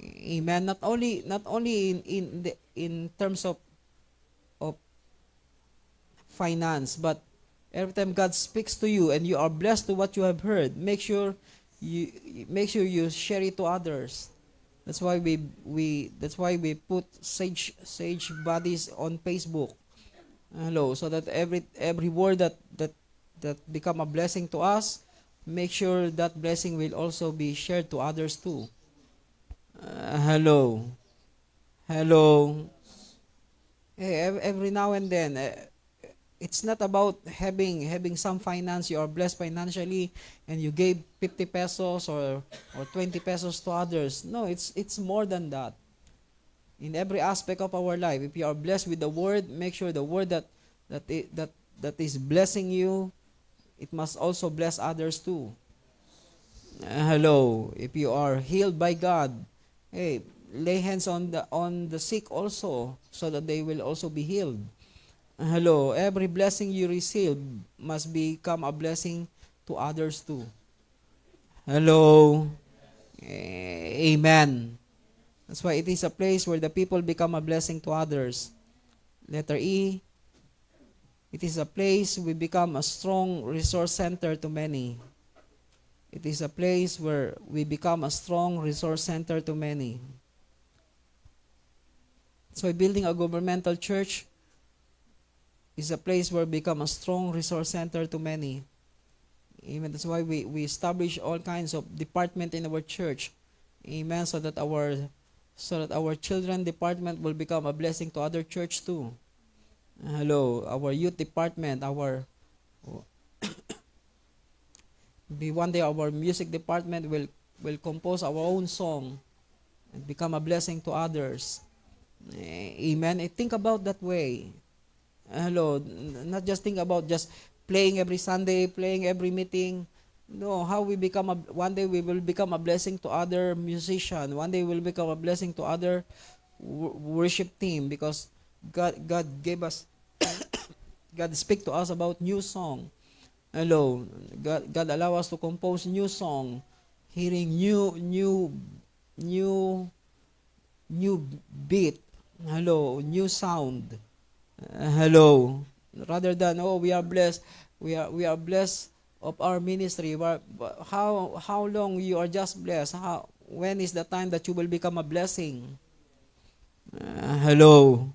Amen. Not only in terms of finance, but every time God speaks to you and you are blessed to what you have heard, make sure you share it to others. That's why we put sage bodies on Facebook. Hello, so that every word that become a blessing to us, make sure that blessing will also be shared to others too. Hello. Hello. Hey, every now and then, it's not about having some finance. You are blessed financially and you gave 50 pesos or 20 pesos to others. No, it's more than that. In every aspect of our life, if you are blessed with the word, make sure the word that i- that that is blessing you, it must also bless others too. Hello, if you are healed by God, hey, lay hands on the sick also, so that they will also be healed. Hello, every blessing you receive must become a blessing to others too. Hello. Amen. That's why it is a place where the people become a blessing to others. Letter E, it is a place we become a strong resource center to many. It is a place where we become a strong resource center to many. So building a governmental church is a place where we become a strong resource center to many. Amen. That's why we establish all kinds of department in our church. Amen. So that our children department will become a blessing to other church too. Hello, our youth department, one day our music department will compose our own song and become a blessing to others. Amen. Think about that way. Hello, not just think about just playing every Sunday, playing every meeting. No, how we become one day we will become a blessing to other musician. One day we'll become a blessing to other worship team, because God gave us God speak to us about new song. Hello, God allow us to compose new song, hearing new new beat. Hello, new sound. Hello. Rather than, oh, we are blessed, we are blessed of our ministry. How long you are just blessed? When is the time that you will become a blessing? Hello.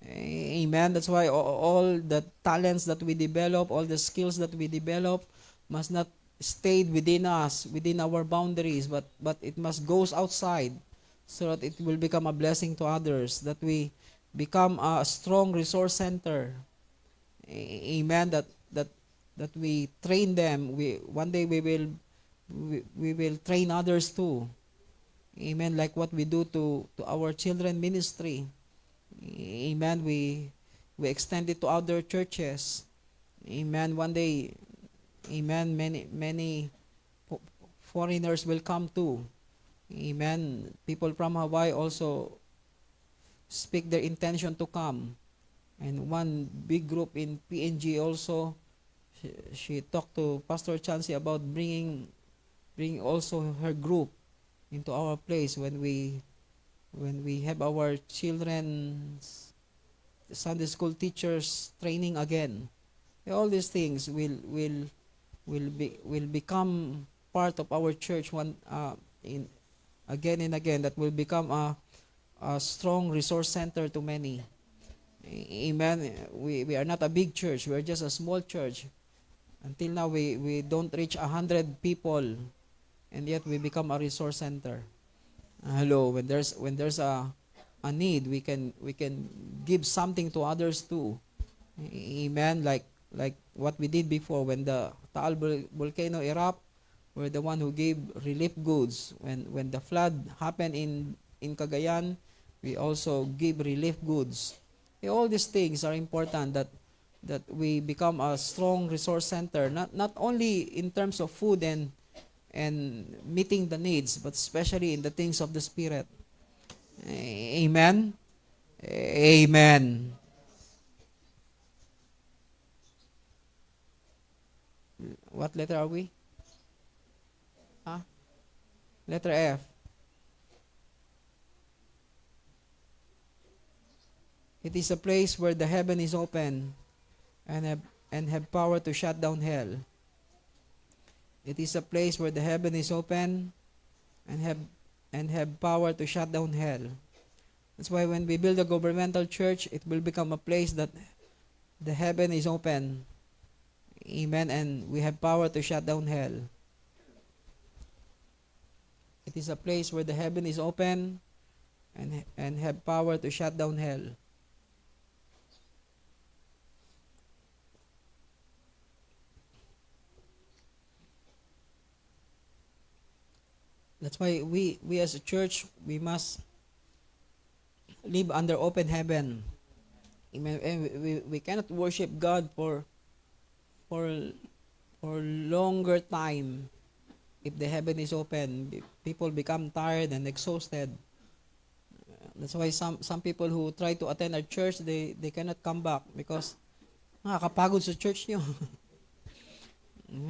Amen. That's why all the talents that we develop, all the skills that we develop, must not stay within us, within our boundaries, but it must goes outside, so that it will become a blessing to others, that we become a strong resource center. Amen. That we train them. One day we will train others too. Amen. Like what we do to our children ministry. Amen. We extend it to other churches. Amen. One day, amen, many foreigners will come too. Amen. People from Hawaii also speak their intention to come. And one big group in PNG also, she talked to Pastor Chansey about bringing also her group into our place when we have our children's Sunday school teachers training again. All these things will become part of our church one in again and again, that will become a strong resource center to many. Amen. We are not a big church. We are just a small church. Until now, we don't reach 100 people, and yet we become a resource center. Hello, when there's a need, we can give something to others too. Amen. Like what we did before when the Taal volcano erupt, we're the one who gave relief goods. When the flood happened in Cagayan, we also give relief goods. All these things are important, that we become a strong resource center, not only in terms of food and meeting the needs, but especially in the things of the Spirit. Amen. Amen. What letter are we? Huh? Letter F. It is a place where the heaven is open and have power to shut down hell. It is a place where the heaven is open and and have power to shut down hell. That's why when we build a governmental church, it will become a place that the heaven is open. Amen. And we have power to shut down hell. It is a place where the heaven is open and have power to shut down hell. That's why we as a church, we must live under open heaven. Amen. And we cannot worship God for longer time if the heaven is open. People become tired and exhausted. That's why some people who try to attend our church, they cannot come back because nakakapagod sa church nyo.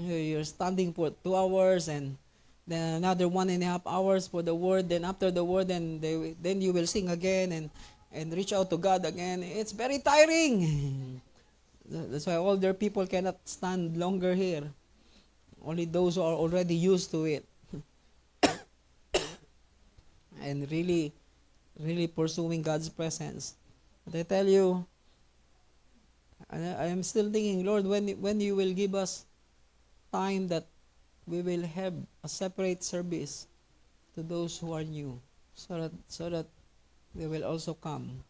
You're standing for 2 hours and then another 1.5 hours for the word. Then after the word, then you will sing again and reach out to God again. It's very tiring. That's why older people cannot stand longer here. Only those who are already used to it and really pursuing God's presence. But I tell you, I am still thinking, Lord, when you will give us time that we will have a separate service to those who are new, so that they will also come.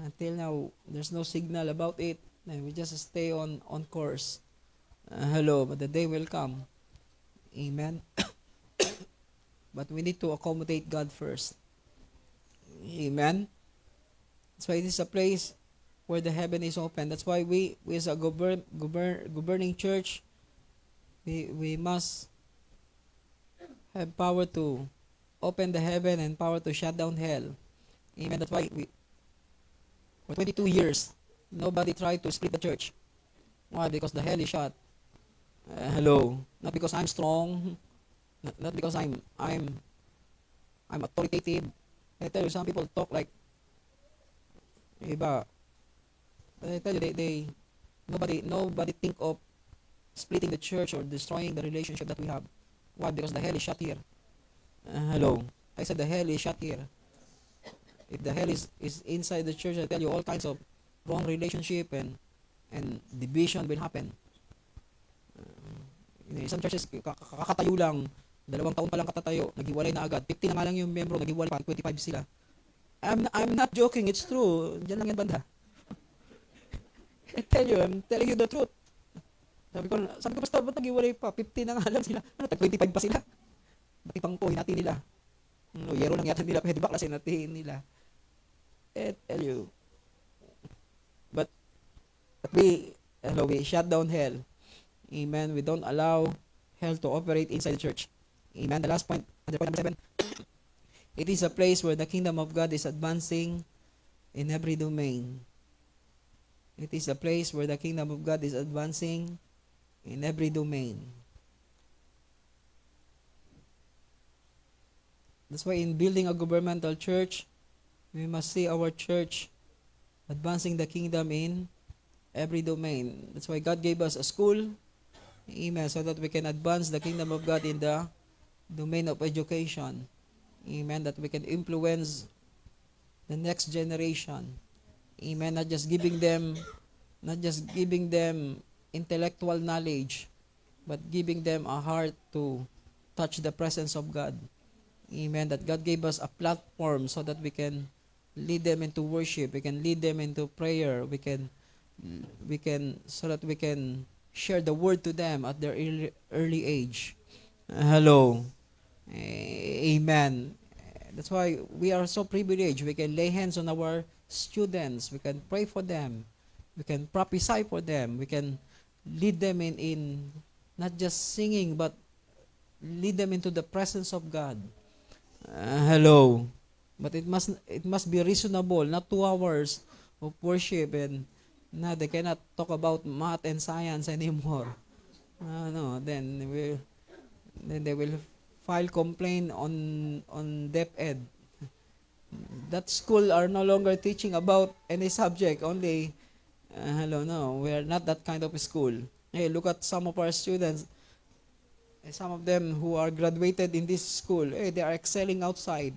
Until now, there's no signal about it, and we just stay on course. Hello, but the day will come. Amen. But we need to accommodate God first. Amen. That's why it is a place where the heaven is open. That's why we as a governing church, we must have power to open the heaven and power to shut down hell. Amen. That's why for 22 years, nobody tried to split the church. Why? Because the hell is shut. Hello. Not because I'm strong. Not because I'm authoritative. I tell you, some people talk like iba. I tell you, nobody think of splitting the church or destroying the relationship that we have. Why? Because the hell is shut here. Hello. I said the hell is shut here. If the hell is inside the church, I tell you, all kinds of wrong relationship and division will happen. Some churches, kakatayo lang, 2 taon pa lang katatayo, naghiwalay na agad. 50 na nga lang yung membro, naghiwalay pa, 25 sila. I'm not joking, it's true. Diyan lang yan banda. I tell you, I'm telling you the truth. Sabi ko, basta ba't naghiwalay pa? 50 na nga lang sila. 25 pa sila. Batipang po, hinatiin nila. Yero lang yata nila, pwede baklasin, hinatiin nila. I tell you. But we shut down hell. Amen. We don't allow hell to operate inside the church. Amen. The last point, under point number 7. It is a place where the kingdom of God is advancing in every domain. It is a place where the kingdom of God is advancing in every domain. That's why in building a governmental church, we must see our church advancing the kingdom in every domain. That's why God gave us a school, amen, so that we can advance the kingdom of God in the domain of education. Amen, that we can influence the next generation. Amen, not just giving them intellectual knowledge, but giving them a heart to touch the presence of God. Amen, that God gave us a platform so that we can lead them into worship, we can lead them into prayer, we can so that we can share the word to them at their early age. Hello. Amen. That's why we are so privileged. We can lay hands on our students. We can pray for them. We can prophesy for them. We can lead them in not just singing, but lead them into the presence of God. Hello. But it must be reasonable, not 2 hours of worship and no, they cannot talk about math and science anymore. No, then they will file complaint on DepEd. That school are no longer teaching about any subject, only no, we are not that kind of school. Hey, look at some of our students. Some of them who are graduated in this school, they are excelling outside.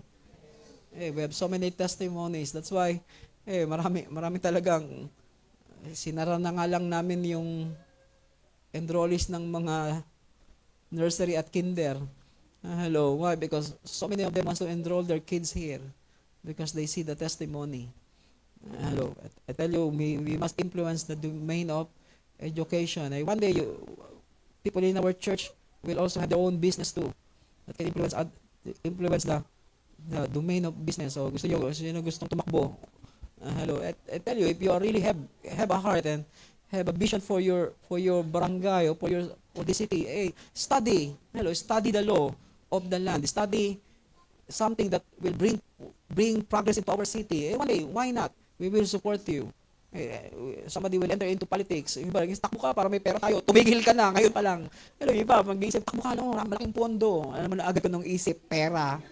We have so many testimonies. That's why, marami talagang sinara na nga lang namin yung enrollees ng mga nursery at kinder. Hello, why? Because so many of them want to enroll their kids here because they see the testimony. Hello, I tell you, we must influence the domain of education. One day, people in our church will also have their own business too that can influence the domain of business. So gusto nyo gustong tumakbo. Hello, I tell you, if you really have a heart and have a vision for your barangay or for the city, study. Hello, study the law of the land. Study something that will bring progress into our city. One day, why not? We will support you. Somebody will enter into politics. Yung iba, takbo ka para may pera tayo. Tumigil ka na, ngayon pa lang. Hello, yung iba, mag-iisip, takbo ka, malaking pondo. Alam mo na, agad ko nung isip, pera.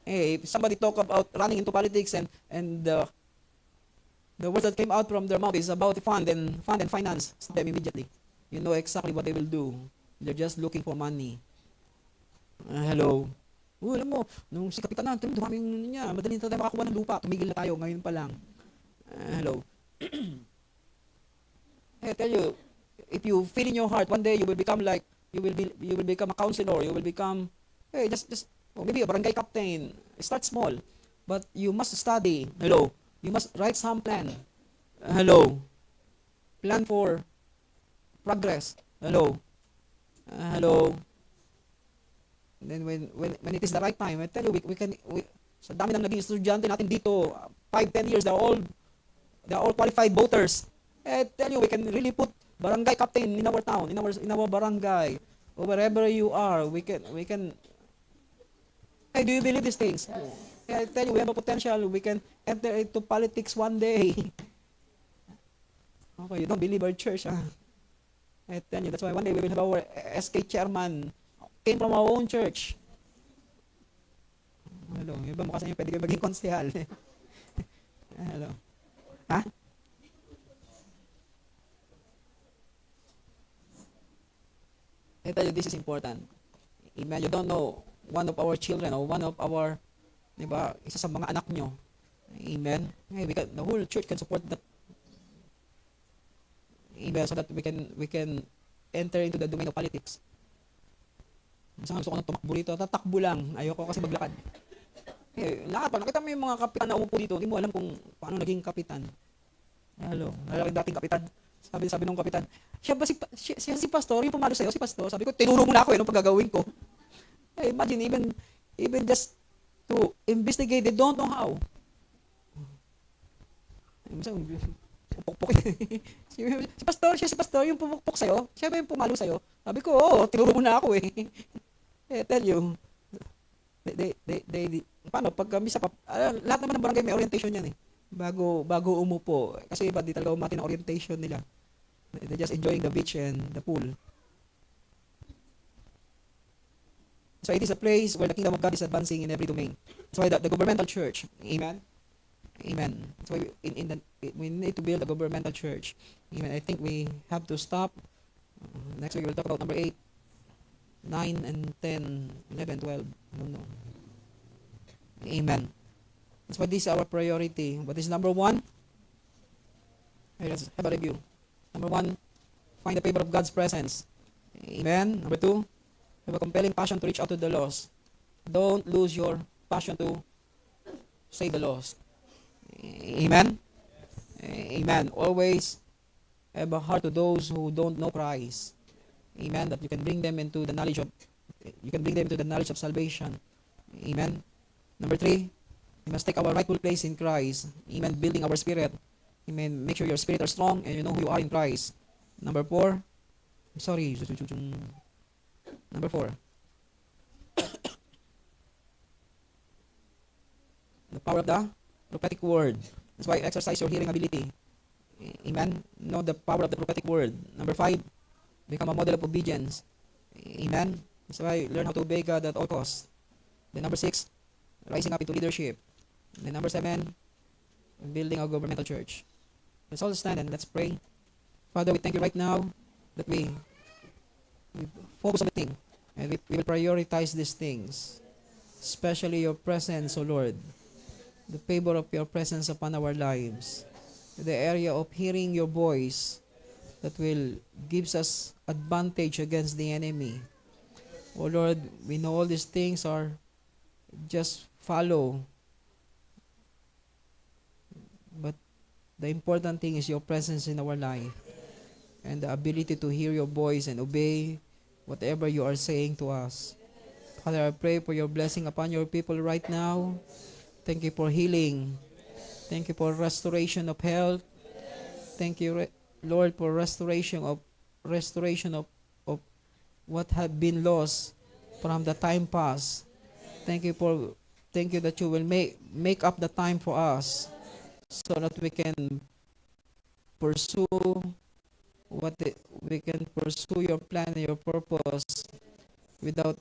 If somebody talk about running into politics and the words that came out from their mouth is about fund and finance, stop them immediately. You know exactly what they will do. They're just looking for money. Hello. Alam mo, nung si Kapitan natin, dumaming niya, madali na tayo makakuha ng lupa. Tumigil na tayo, ngayon pa lang. Hello. I tell you, if you feel in your heart, one day you will become like, you will become a counselor, you will become, maybe a barangay captain. Start small, but you must study. Hello. You must write some plan. Hello. Plan for progress. Hello. Hello. And then when it is the right time, I tell you, we sa dami ng naging estudyante natin dito, 5-10 years, they're all qualified voters. I tell you, we can really put barangay captain in our town, in our barangay, or wherever you are. We can. Hey, do you believe these things? I tell you, we have a potential. We can enter into politics one day. Okay, you don't believe our church, huh? I tell you, that's why one day we will have our SK chairman came from our own church. Hello, iba mo kasi pwede kayo maging konsehal. Hello. Ha? I tell you, this is important. Amen. You don't know one of our children or one of our, di ba, isa sa mga anak nyo. Amen. The whole church can support that. Amen. So that we can enter into the domain of politics. Minsan gusto ko na tumakbo rito, tatakbo lang. Ayoko kasi maglakad. Lahat pa. Nakita mo yung mga kapitan na umupo dito, hindi mo alam kung paano naging kapitan. Hello. Nalaki dating kapitan. Sabi nung kapitan, siya si pastor, yung pumalo sa'yo, si pastor. Sabi ko, tinuro mo na ako, anong pagagawin ko? Imagine, even just to investigate, they don't know how. Minsan, pupukpuk. Si pastor, yung pumukpok sa'yo, siya ba yung pumalo sa'yo? Sabi ko, tinuro mo na ako eh. Tell you, paano, pag lahat naman ng barangay may orientation yan eh. Bago umupo. Kasi iba, di talaga umati ng orientation nila. They're just enjoying the beach and the pool. So it is a place where the kingdom of God is advancing in every domain. That's why the governmental church, amen? Amen. That's why we need to build a governmental church. Amen. I think we have to stop. Next week we'll talk about number 8, 9, and 10, 11, 12. I don't know. Amen. That's why this is our priority. What is number 1? Let's have a review. Number 1, find the favor of God's presence. Amen. Number 2, have a compelling passion to reach out to the lost. Don't lose your passion to save the lost. Amen. Amen. Always have a heart to those who don't know Christ. Amen. That you can bring them into the knowledge of salvation. Amen. Number 3, we must take our rightful place in Christ. Amen. Building our spirit. Amen. Make sure your spirit are strong and you know who you are in Christ. Number 4. Number 4. The power of the prophetic word. That's why exercise your hearing ability. Amen. Know the power of the prophetic word. Number 5. Become a model of obedience. Amen. That's why learn how to obey God at all costs. Then number 6. Rising up into leadership. And then number 7. Building a governmental church. Let's all stand and let's pray. Father, we thank you right now that we focus on the thing. And we will prioritize these things. Especially your presence, O Lord. The favor of your presence upon our lives. The area of hearing your voice that will gives us advantage against the enemy. O Lord, we know all these things are just follow. But the important thing is your presence in our life and the ability to hear your voice and obey whatever you are saying to us. Father, I pray for your blessing upon your people right now. Thank you for healing. Thank you for restoration of health. Thank you, Lord, for restoration of what had been lost from the time past. Thank you that you will make up the time for us so that we can pursue we can pursue your plan and your purpose without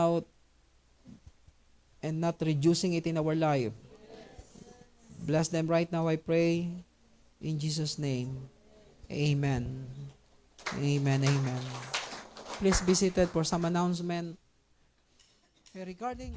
out and not reducing it in our life. Bless them right now, I pray. In Jesus' name. Amen. Amen. Amen. Please be seated for some announcement regarding